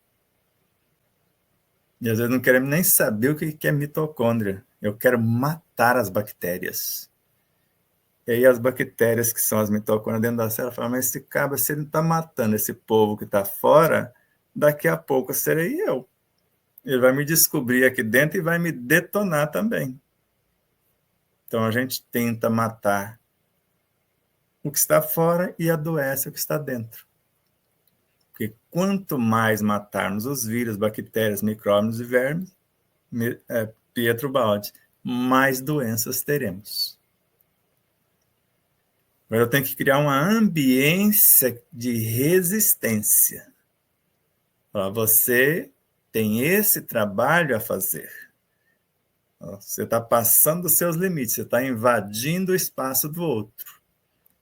E às vezes não queremos nem saber o que é mitocôndria. Eu quero matar as bactérias. E aí as bactérias, que são as mitocôndrias dentro da célula, falam: mas esse cabra, se ele está matando esse povo que está fora, daqui a pouco serei eu. Ele vai me descobrir aqui dentro e vai me detonar também. Então a gente tenta matar o que está fora e adoece o que está dentro. Porque quanto mais matarmos os vírus, bactérias, micróbios e vermes, Pietro Baldi, mais doenças teremos. Agora eu tenho que criar uma ambiência de resistência. Você tem esse trabalho a fazer. Você está passando os seus limites, você está invadindo o espaço do outro.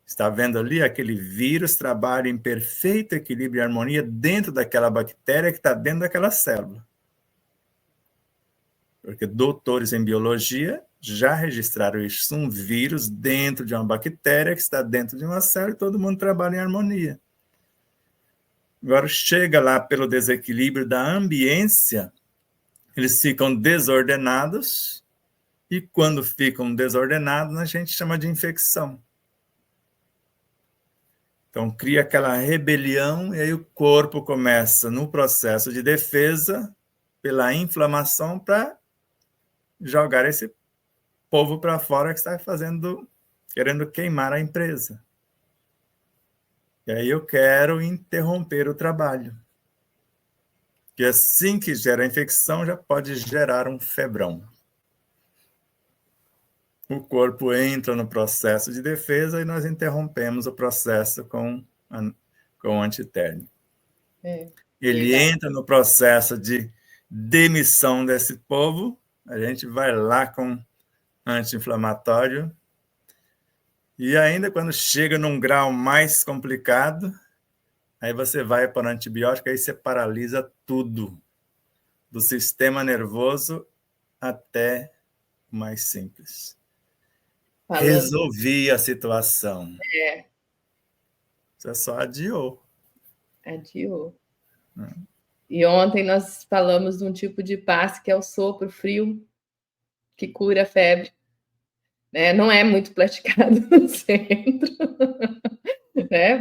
Está vendo ali aquele vírus trabalha em perfeito equilíbrio e harmonia dentro daquela bactéria que está dentro daquela célula. Porque doutores em biologia já registraram isso, um vírus dentro de uma bactéria que está dentro de uma célula e todo mundo trabalha em harmonia. Agora chega lá pelo desequilíbrio da ambiência, eles ficam desordenados, e quando ficam desordenados, a gente chama de infecção. Então cria aquela rebelião, e aí o corpo começa no processo de defesa, pela inflamação, para jogar esse povo para fora que está querendo queimar a empresa. E aí eu quero interromper o trabalho. Que assim que gera a infecção, já pode gerar um febrão. O corpo entra no processo de defesa e nós interrompemos o processo com o antitérmico. Ele entra no processo de demissão desse povo, a gente vai lá com anti-inflamatório, e ainda quando chega num grau mais complicado, aí você vai para o antibiótico, aí você paralisa tudo, do sistema nervoso até o mais simples. Resolvi a situação. Você só adiou. Adiou. E ontem nós falamos de um tipo de passe que é o sopro frio, que cura a febre. Não é muito praticado no centro,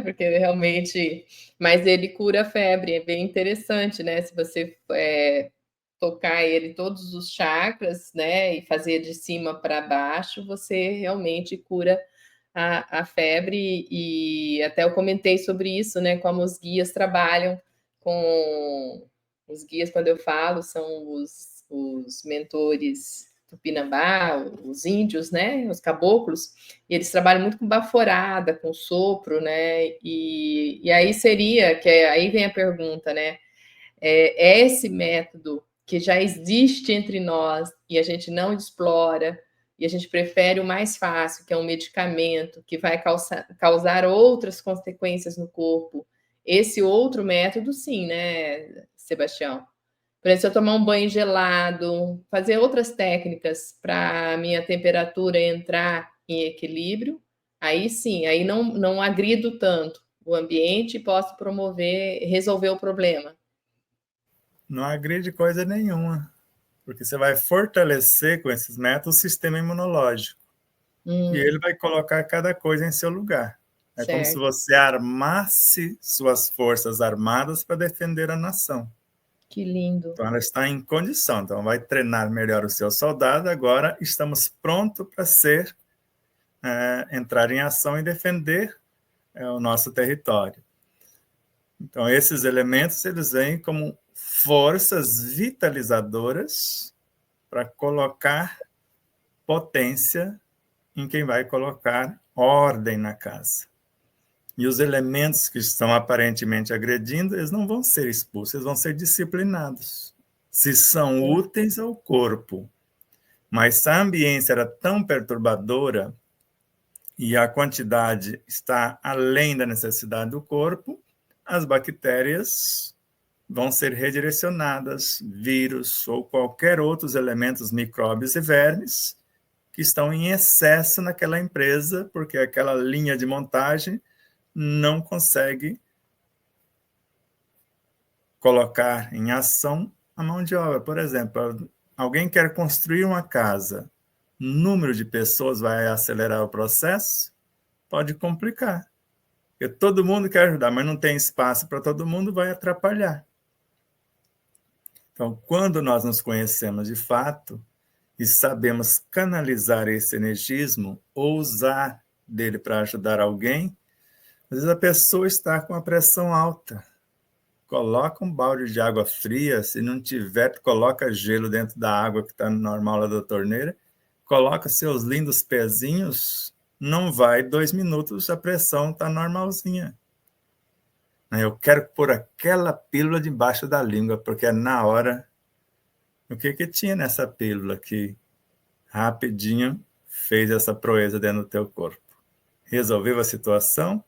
porque realmente... Mas ele cura a febre, é bem interessante, se você tocar ele todos os chakras, e fazer de cima para baixo, você realmente cura a febre. E até eu comentei sobre isso, como os guias trabalham com... Os guias, quando eu falo, são os mentores Tupinambá, os índios, os caboclos, e eles trabalham muito com baforada, com sopro, e aí seria, aí vem a pergunta, é esse método que já existe entre nós e a gente não explora, e a gente prefere o mais fácil, que é um medicamento que vai causar outras consequências no corpo. Esse outro método, sim, Sebastião? Por exemplo, se eu tomar um banho gelado, fazer outras técnicas para a minha temperatura entrar em equilíbrio, aí sim, aí não agrido tanto o ambiente e posso resolver o problema. Não agride coisa nenhuma, porque você vai fortalecer com esses métodos o sistema imunológico. E ele vai colocar cada coisa em seu lugar. É certo. Como se você armasse suas forças armadas para defender a nação. Que lindo. Então, ela está em condição. Então, vai treinar melhor o seu soldado. Agora, estamos prontos para entrar em ação e defender o nosso território. Então, esses elementos, eles vêm como forças vitalizadoras para colocar potência em quem vai colocar ordem na casa. E os elementos que estão aparentemente agredindo, eles não vão ser expulsos, eles vão ser disciplinados. Se são úteis ao corpo. Mas se a ambiência era tão perturbadora e a quantidade está além da necessidade do corpo, as bactérias vão ser redirecionadas, vírus ou qualquer outros elementos, micróbios e vermes, que estão em excesso naquela empresa, porque aquela linha de montagem não consegue colocar em ação a mão de obra. Por exemplo, alguém quer construir uma casa, o número de pessoas vai acelerar o processo? Pode complicar. Porque todo mundo quer ajudar, mas não tem espaço para todo mundo, vai atrapalhar. Então, quando nós nos conhecemos de fato e sabemos canalizar esse energismo ou usar dele para ajudar alguém, às vezes a pessoa está com a pressão alta. Coloca um balde de água fria, se não tiver, coloca gelo dentro da água que está normal lá da torneira, coloca seus lindos pezinhos, não vai 2 minutos, a pressão está normalzinha. Eu quero pôr aquela pílula debaixo da língua, porque é na hora. O que tinha nessa pílula que rapidinho fez essa proeza dentro do teu corpo? Resolveu a situação?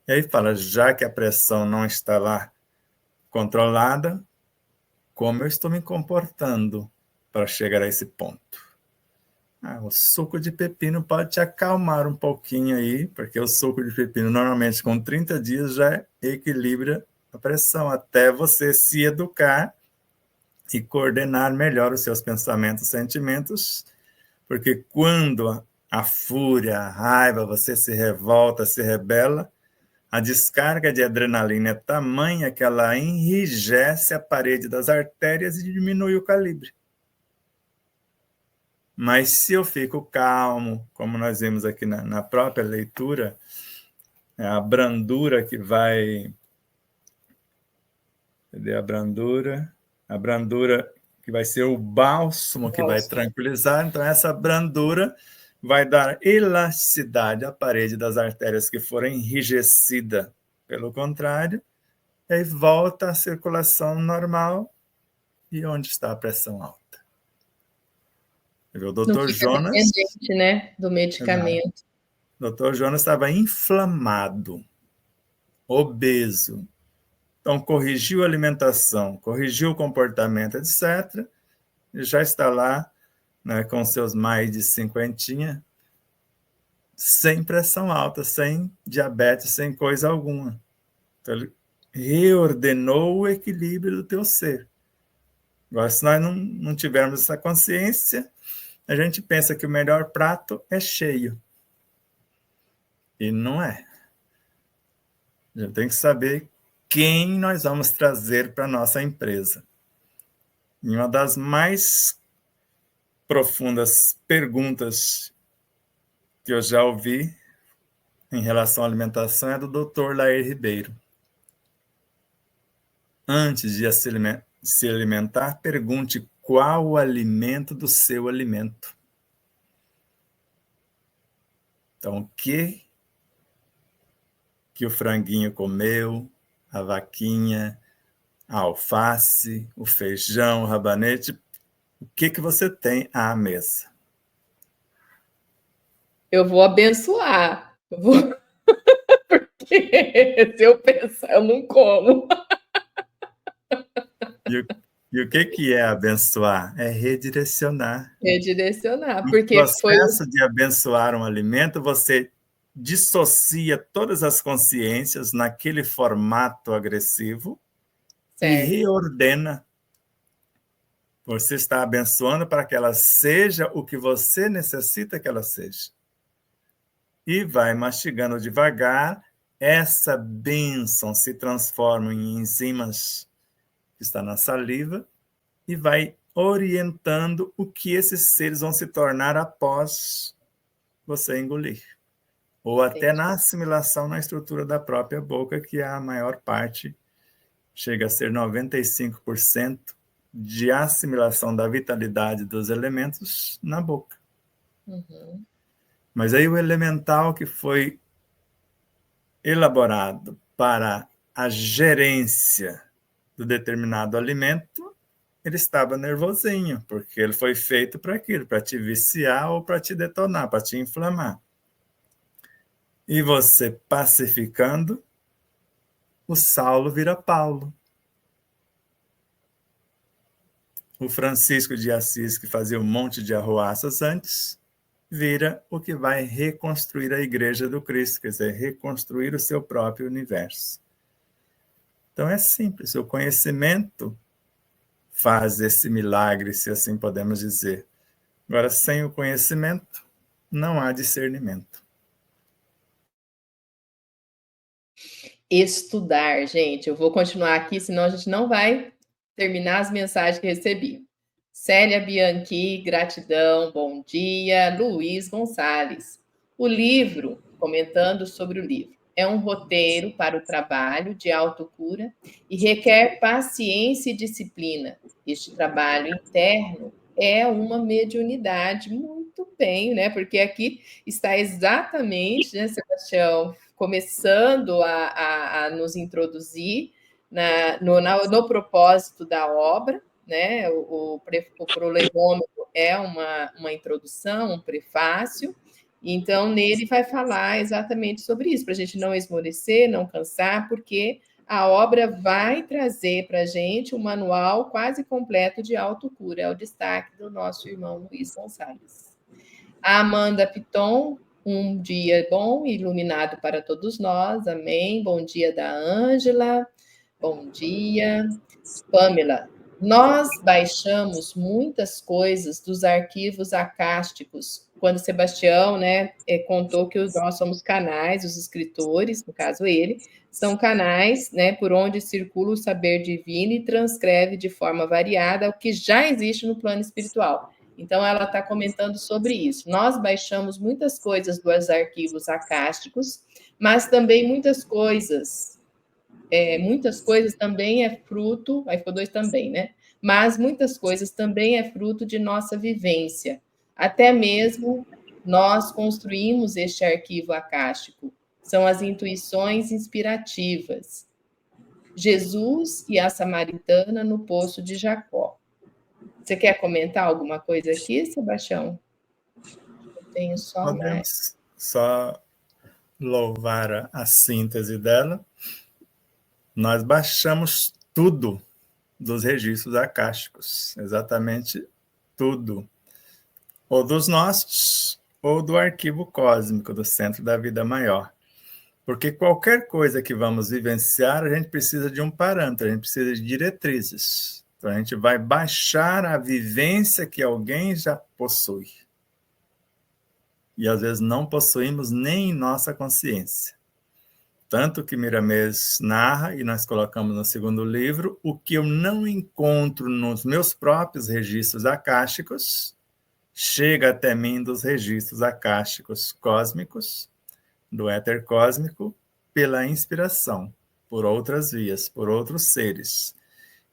E aí fala, já que a pressão não está lá controlada, como eu estou me comportando para chegar a esse ponto? O suco de pepino pode te acalmar um pouquinho aí, porque o suco de pepino, normalmente, com 30 dias, já equilibra a pressão, até você se educar e coordenar melhor os seus pensamentos e sentimentos, porque quando a fúria, a raiva, você se revolta, se rebela, a descarga de adrenalina é tamanha que ela enrijece a parede das artérias e diminui o calibre. Mas se eu fico calmo, como nós vimos aqui na própria leitura, é a brandura que vai... Cadê a brandura? A brandura que vai ser o bálsamo que vai tranquilizar. Então, essa brandura vai dar elasticidade à parede das artérias que foram enrijecidas. Pelo contrário, aí volta a circulação normal. E onde está a pressão alta? O Dr. Jonas... dependente, né, do medicamento. O Dr. Jonas estava inflamado, obeso. Então, corrigiu a alimentação, corrigiu o comportamento, etc. E já está lá, né, com seus mais de 50, sem pressão alta, sem diabetes, sem coisa alguma. Então, ele reordenou o equilíbrio do teu ser. Agora, se nós não tivermos essa consciência, a gente pensa que o melhor prato é cheio. E não é. A gente tem que saber quem nós vamos trazer para a nossa empresa. E uma das mais profundas perguntas que eu já ouvi em relação à alimentação é do Dr. Lair Ribeiro. Antes de se alimentar, pergunte qual o alimento do seu alimento. Então, o que o franguinho comeu, a vaquinha, a alface, o feijão, o rabanete, o que você tem à mesa? Eu vou abençoar. Porque se eu pensar, eu não como. E o que é abençoar? É redirecionar. Redirecionar. No porque processo de abençoar um alimento, você dissocia todas as consciências naquele formato agressivo, certo, e reordena. Você está abençoando para que ela seja o que você necessita que ela seja. E vai mastigando devagar, essa bênção se transforma em enzimas que está na saliva e vai orientando o que esses seres vão se tornar após você engolir. Ou até na assimilação na estrutura da própria boca, que é a maior parte, chega a ser 95% de assimilação da vitalidade dos elementos na boca. Uhum. Mas aí o elemental que foi elaborado para a gerência do determinado alimento, ele estava nervosinho, porque ele foi feito para aquilo, para te viciar ou para te detonar, para te inflamar. E você pacificando, o Saulo vira Paulo. O Francisco de Assis, que fazia um monte de arruaças antes, vira o que vai reconstruir a Igreja do Cristo, quer dizer, reconstruir o seu próprio universo. Então é simples, o conhecimento faz esse milagre, se assim podemos dizer. Agora, sem o conhecimento, não há discernimento. Estudar, gente. Eu vou continuar aqui, senão a gente não vai terminar as mensagens que recebi. Célia Bianchi, gratidão, bom dia. Luiz Gonçalves. O livro, comentando sobre o livro, é um roteiro para o trabalho de autocura e requer paciência e disciplina. Este trabalho interno é uma mediunidade muito bem, né? Porque aqui está exatamente, né, Sebastião, começando a nos introduzir no propósito da obra, né? O prolegômetro é uma introdução, um prefácio, então nele vai falar exatamente sobre isso, para a gente não esmorecer, não cansar, porque a obra vai trazer para a gente um manual quase completo de autocura, é o destaque do nosso irmão Luiz Gonçalves. A Amanda Piton, um dia bom e iluminado para todos nós, amém. Bom dia da Ângela, bom dia. Pamela, nós baixamos muitas coisas dos arquivos acásticos, quando Sebastião, né, contou que nós somos canais, os escritores, no caso ele, são canais, né, por onde circula o saber divino e transcreve de forma variada o que já existe no plano espiritual. Então, ela está comentando sobre isso. Nós baixamos muitas coisas dos arquivos acásticos, mas também muitas coisas também é fruto, aí ficou 2 também, né? Mas muitas coisas também é fruto de nossa vivência. Até mesmo nós construímos este arquivo acástico. São as intuições inspirativas. Jesus e a samaritana no poço de Jacó. Você quer comentar alguma coisa aqui, Sebastião? Eu tenho só mais. Podemos só louvar a síntese dela. Nós baixamos tudo dos registros acásticos, exatamente tudo. Ou dos nossos, ou do arquivo cósmico, do Centro da Vida Maior. Porque qualquer coisa que vamos vivenciar, a gente precisa de um parâmetro, a gente precisa de diretrizes. Então, a gente vai baixar a vivência que alguém já possui. E, às vezes, não possuímos nem em nossa consciência. Tanto que Miramês narra, e nós colocamos no segundo livro, o que eu não encontro nos meus próprios registros acásticos, chega até mim dos registros acásticos cósmicos, do éter cósmico, pela inspiração, por outras vias, por outros seres.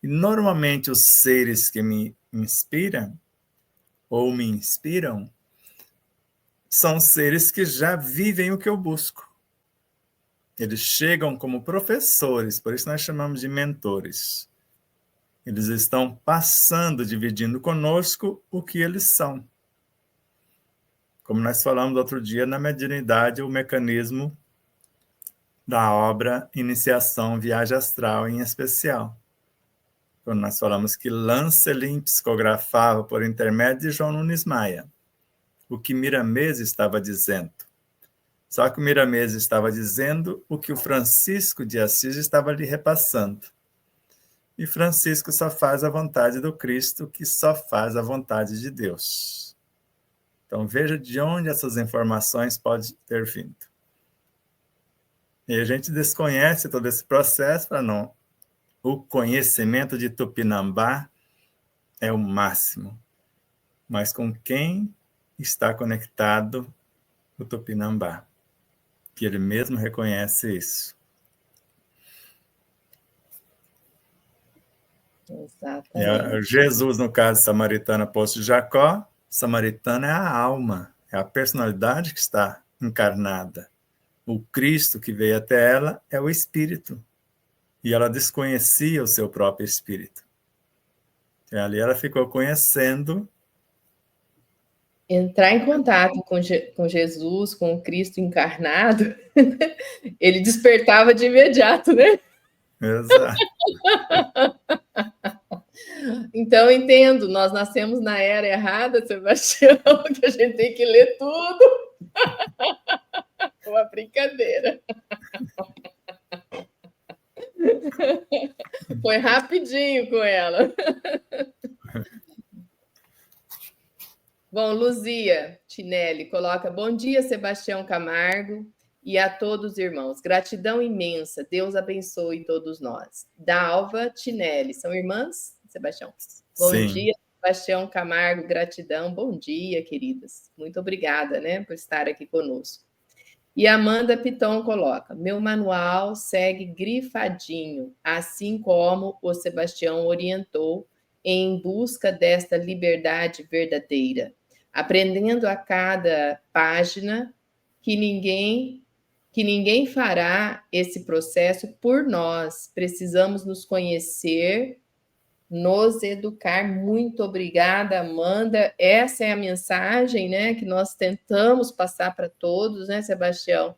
E, normalmente, os seres que me inspiram, ou me inspiram, são seres que já vivem o que eu busco. Eles chegam como professores, por isso nós chamamos de mentores. Eles estão passando, dividindo conosco o que eles são. Como nós falamos outro dia, na mediunidade, o mecanismo da obra Iniciação Viagem Astral, em especial. Quando nós falamos que Lancelin psicografava por intermédio de João Nunes Maia, o que Miramês estava dizendo. Só que o Miramês estava dizendo o que o Francisco de Assis estava lhe repassando. E Francisco só faz a vontade do Cristo, que só faz a vontade de Deus. Então, veja de onde essas informações podem ter vindo. E a gente desconhece todo esse processo para não. O conhecimento de Tupinambá é o máximo. Mas com quem está conectado o Tupinambá? Que ele mesmo reconhece isso. Exatamente. Jesus, no caso samaritana, poço de Jacó, samaritana é a alma, é a personalidade que está encarnada. O Cristo que veio até ela é o espírito. E ela desconhecia o seu próprio espírito. E ali ela ficou conhecendo. Entrar em contato com Jesus, com o Cristo encarnado, ele despertava de imediato, né? Exato. Então, eu entendo, nós nascemos na era errada, Sebastião, que a gente tem que ler tudo. Uma brincadeira. Foi rapidinho com ela. Bom, Luzia Tinelli coloca: bom dia, Sebastião Camargo, e a todos os irmãos. Gratidão imensa. Deus abençoe todos nós. Dalva Tinelli. São irmãs, Sebastião? Bom Sim. dia, Sebastião Camargo. Gratidão. Bom dia, queridas. Muito obrigada, né, por estar aqui conosco. E Amanda Piton coloca: meu manual segue grifadinho, assim como o Sebastião orientou, em busca desta liberdade verdadeira, aprendendo a cada página que ninguém fará esse processo por nós. Precisamos nos conhecer, nos educar. Muito obrigada, Amanda. Essa é a mensagem, né, que nós tentamos passar para todos, né, Sebastião?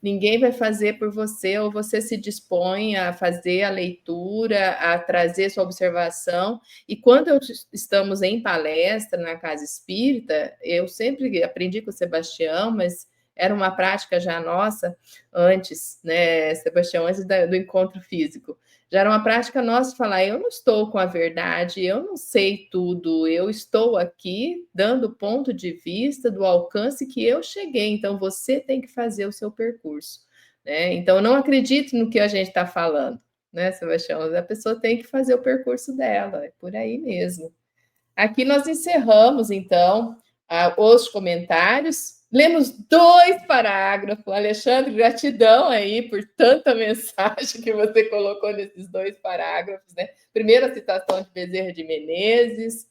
Ninguém vai fazer por você, ou você se dispõe a fazer a leitura, a trazer sua observação. E quando estamos em palestra na Casa Espírita, eu sempre aprendi com o Sebastião, mas era uma prática já nossa antes, né, Sebastião, antes do encontro físico. Já era uma prática nossa falar: eu não estou com a verdade, eu não sei tudo, eu estou aqui dando ponto de vista do alcance que eu cheguei, então você tem que fazer o seu percurso, né? Então, não acredite no que a gente está falando, né, Sebastião? A pessoa tem que fazer o percurso dela, é por aí mesmo. aqui nós encerramos, então, os comentários. Lemos 2 parágrafos. Alexandre, gratidão aí por tanta mensagem que você colocou nesses 2 parágrafos, né? Primeira citação de Bezerra de Menezes,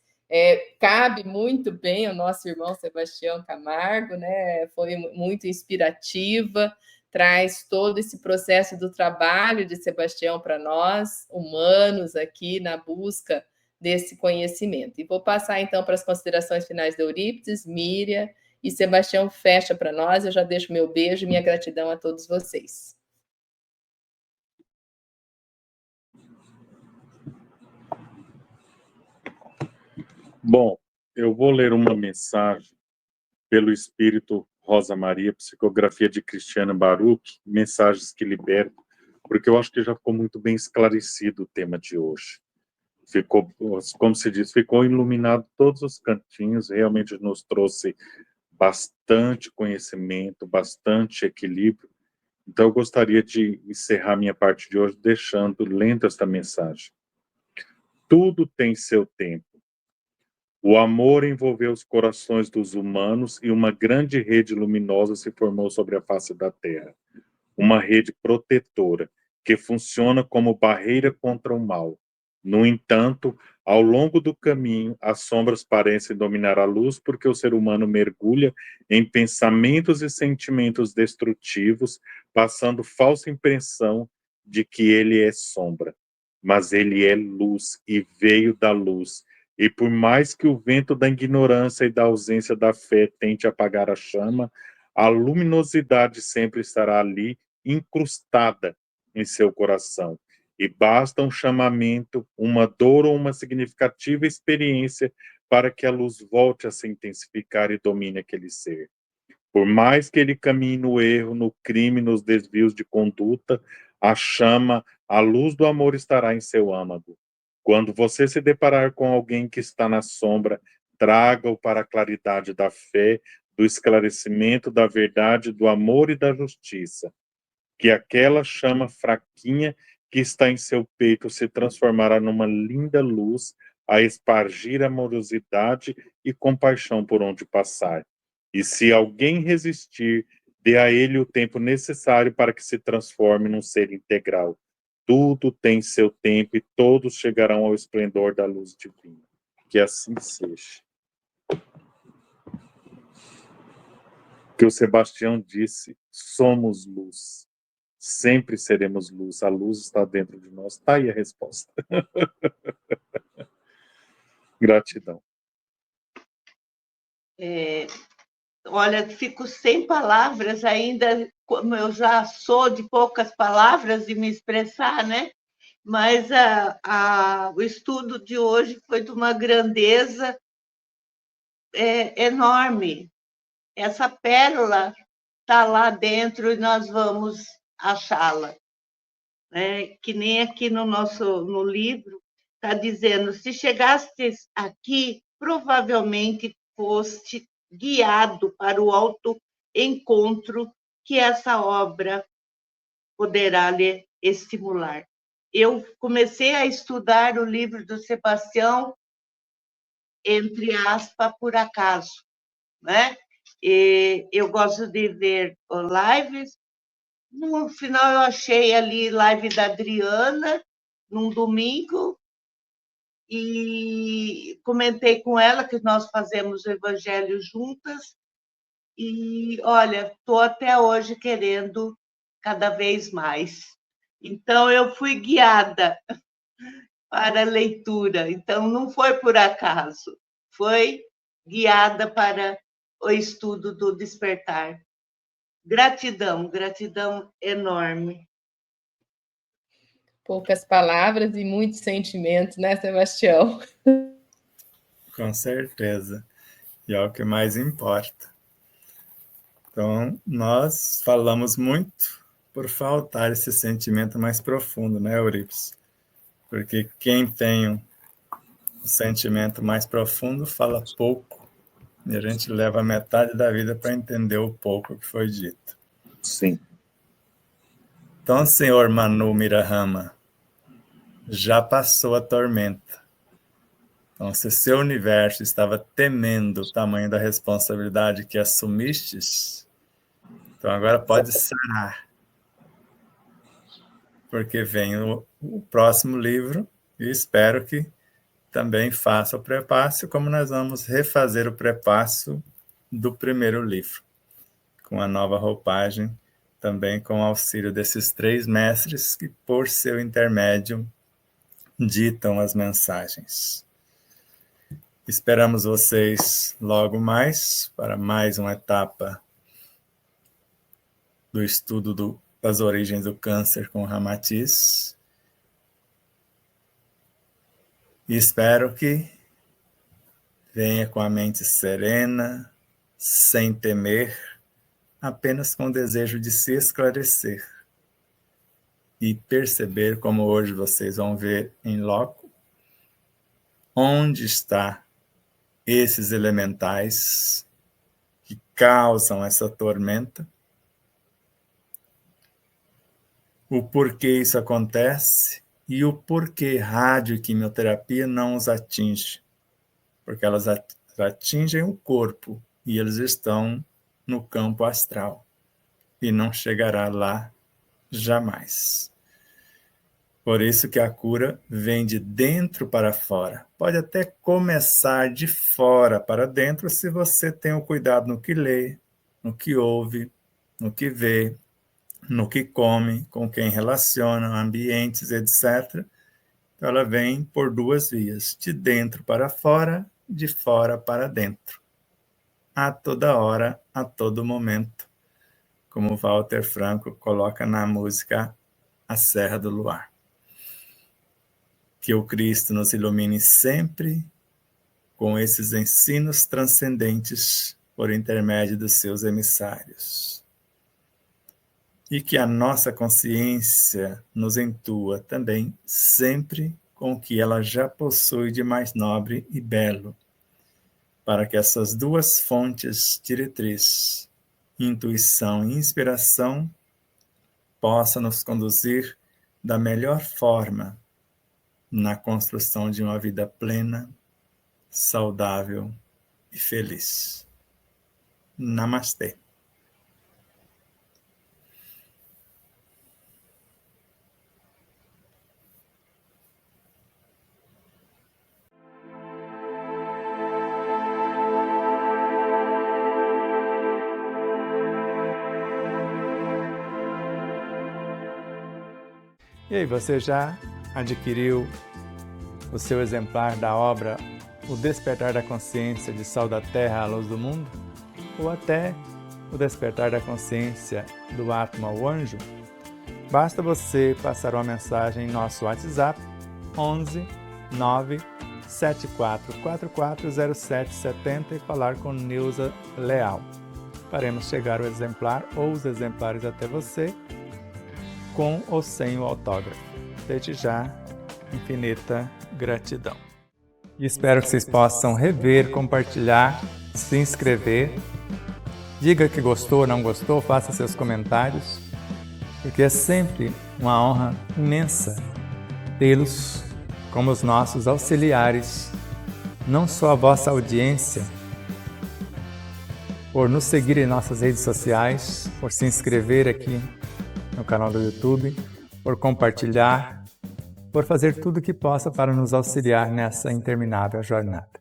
cabe muito bem ao nosso irmão Sebastião Camargo, né? Foi muito inspirativa, traz todo esse processo do trabalho de Sebastião para nós, humanos, aqui na busca desse conhecimento. E vou passar, então, para as considerações finais de Eurípides, Miriam, e Sebastião fecha para nós. Eu já deixo meu beijo e minha gratidão a todos vocês. Bom, eu vou ler uma mensagem pelo Espírito Rosa Maria, psicografia de Cristiana Baruch, mensagens que libertam, porque eu acho que já ficou muito bem esclarecido o tema de hoje. Ficou, como se diz, ficou iluminado todos os cantinhos, realmente nos trouxe bastante conhecimento, bastante equilíbrio. Então, eu gostaria de encerrar minha parte de hoje lendo esta mensagem. Tudo tem seu tempo. O amor envolveu os corações dos humanos e uma grande rede luminosa se formou sobre a face da Terra. Uma rede protetora, que funciona como barreira contra o mal. No entanto, ao longo do caminho, as sombras parecem dominar a luz porque o ser humano mergulha em pensamentos e sentimentos destrutivos, passando falsa impressão de que ele é sombra. Mas ele é luz e veio da luz. E por mais que o vento da ignorância e da ausência da fé tente apagar a chama, a luminosidade sempre estará ali, incrustada em seu coração. E basta um chamamento, uma dor ou uma significativa experiência para que a luz volte a se intensificar e domine aquele ser. Por mais que ele caminhe no erro, no crime, nos desvios de conduta, a chama, a luz do amor estará em seu âmago. Quando você se deparar com alguém que está na sombra, traga-o para a claridade da fé, do esclarecimento, da verdade, do amor e da justiça. Que aquela chama fraquinha que está em seu peito se transformará numa linda luz a espargir amorosidade e compaixão por onde passar. E se alguém resistir, dê a ele o tempo necessário para que se transforme num ser integral. Tudo tem seu tempo e todos chegarão ao esplendor da luz divina. Que assim seja. Que o Sebastião disse, somos luz. Sempre seremos luz. A luz está dentro de nós. Está aí a resposta. Gratidão. Olha, fico sem palavras ainda, como eu já sou de poucas palavras de me expressar, né? Mas o estudo de hoje foi de uma grandeza enorme. Essa pérola está lá dentro e nós vamos achá-la. Que nem aqui no livro está dizendo, se chegastes aqui, provavelmente foste guiado para o autoencontro que essa obra poderá lhe estimular. Eu comecei a estudar o livro do Sebastião, entre aspas, por acaso, né? E eu gosto de ver lives. No final, eu achei ali live da Adriana, num domingo, e comentei com ela que nós fazemos o Evangelho juntas. E, olha, estou até hoje querendo cada vez mais. Então, eu fui guiada para a leitura. Então, não foi por acaso, foi guiada para o estudo do despertar. Gratidão, gratidão enorme. Poucas palavras e muitos sentimentos, né, Sebastião? Com certeza. E é o que mais importa. Então, nós falamos muito por faltar esse sentimento mais profundo, né, Eurípides? Porque quem tem um sentimento mais profundo fala pouco, e a gente leva metade da vida para entender o pouco que foi dito. Sim. Então, senhor Manu Mirahama, já passou a tormenta. Então, se o seu universo estava temendo o tamanho da responsabilidade que assumistes, então agora pode sarar. Porque vem o próximo livro e espero que também faça o prepácio, como nós vamos refazer o prepácio do primeiro livro, com a nova roupagem, também com o auxílio desses 3 mestres que, por seu intermédio, ditam as mensagens. Esperamos vocês logo mais para mais uma etapa do estudo das origens do câncer com Ramatiz. E espero que venha com a mente serena, sem temer, apenas com o desejo de se esclarecer e perceber, como hoje vocês vão ver em loco, onde está esses elementais que causam essa tormenta, o porquê isso acontece e o porquê rádio e quimioterapia não os atinge, porque elas atingem o corpo e eles estão no campo astral e não chegará lá jamais. Por isso que a cura vem de dentro para fora. Pode até começar de fora para dentro se você tem o cuidado no que lê, no que ouve, no que vê, no que come, com quem relaciona, ambientes, etc. Então ela vem por 2 vias, de dentro para fora, de fora para dentro. A toda hora, a todo momento, como Walter Franco coloca na música A Serra do Luar. Que o Cristo nos ilumine sempre com esses ensinos transcendentes por intermédio dos seus emissários. E que a nossa consciência nos intua também sempre com o que ela já possui de mais nobre e belo, para que essas 2 fontes diretrizes, intuição e inspiração, possam nos conduzir da melhor forma na construção de uma vida plena, saudável e feliz. Namastê. E aí, você já adquiriu o seu exemplar da obra O Despertar da Consciência de Sol da Terra à Luz do Mundo? Ou até O Despertar da Consciência do Atma ao Anjo? Basta você passar uma mensagem em nosso WhatsApp 11 9 74440770 e falar com Neuza Leal. Faremos chegar o exemplar ou os exemplares até você, com ou sem o autógrafo. Desde já, infinita gratidão. E espero que vocês possam rever, compartilhar, se inscrever. Diga que gostou ou não gostou, faça seus comentários, porque é sempre uma honra imensa tê-los como os nossos auxiliares, não só a vossa audiência, por nos seguir em nossas redes sociais, por se inscrever aqui no canal do YouTube, por compartilhar, por fazer tudo o que possa para nos auxiliar nessa interminável jornada.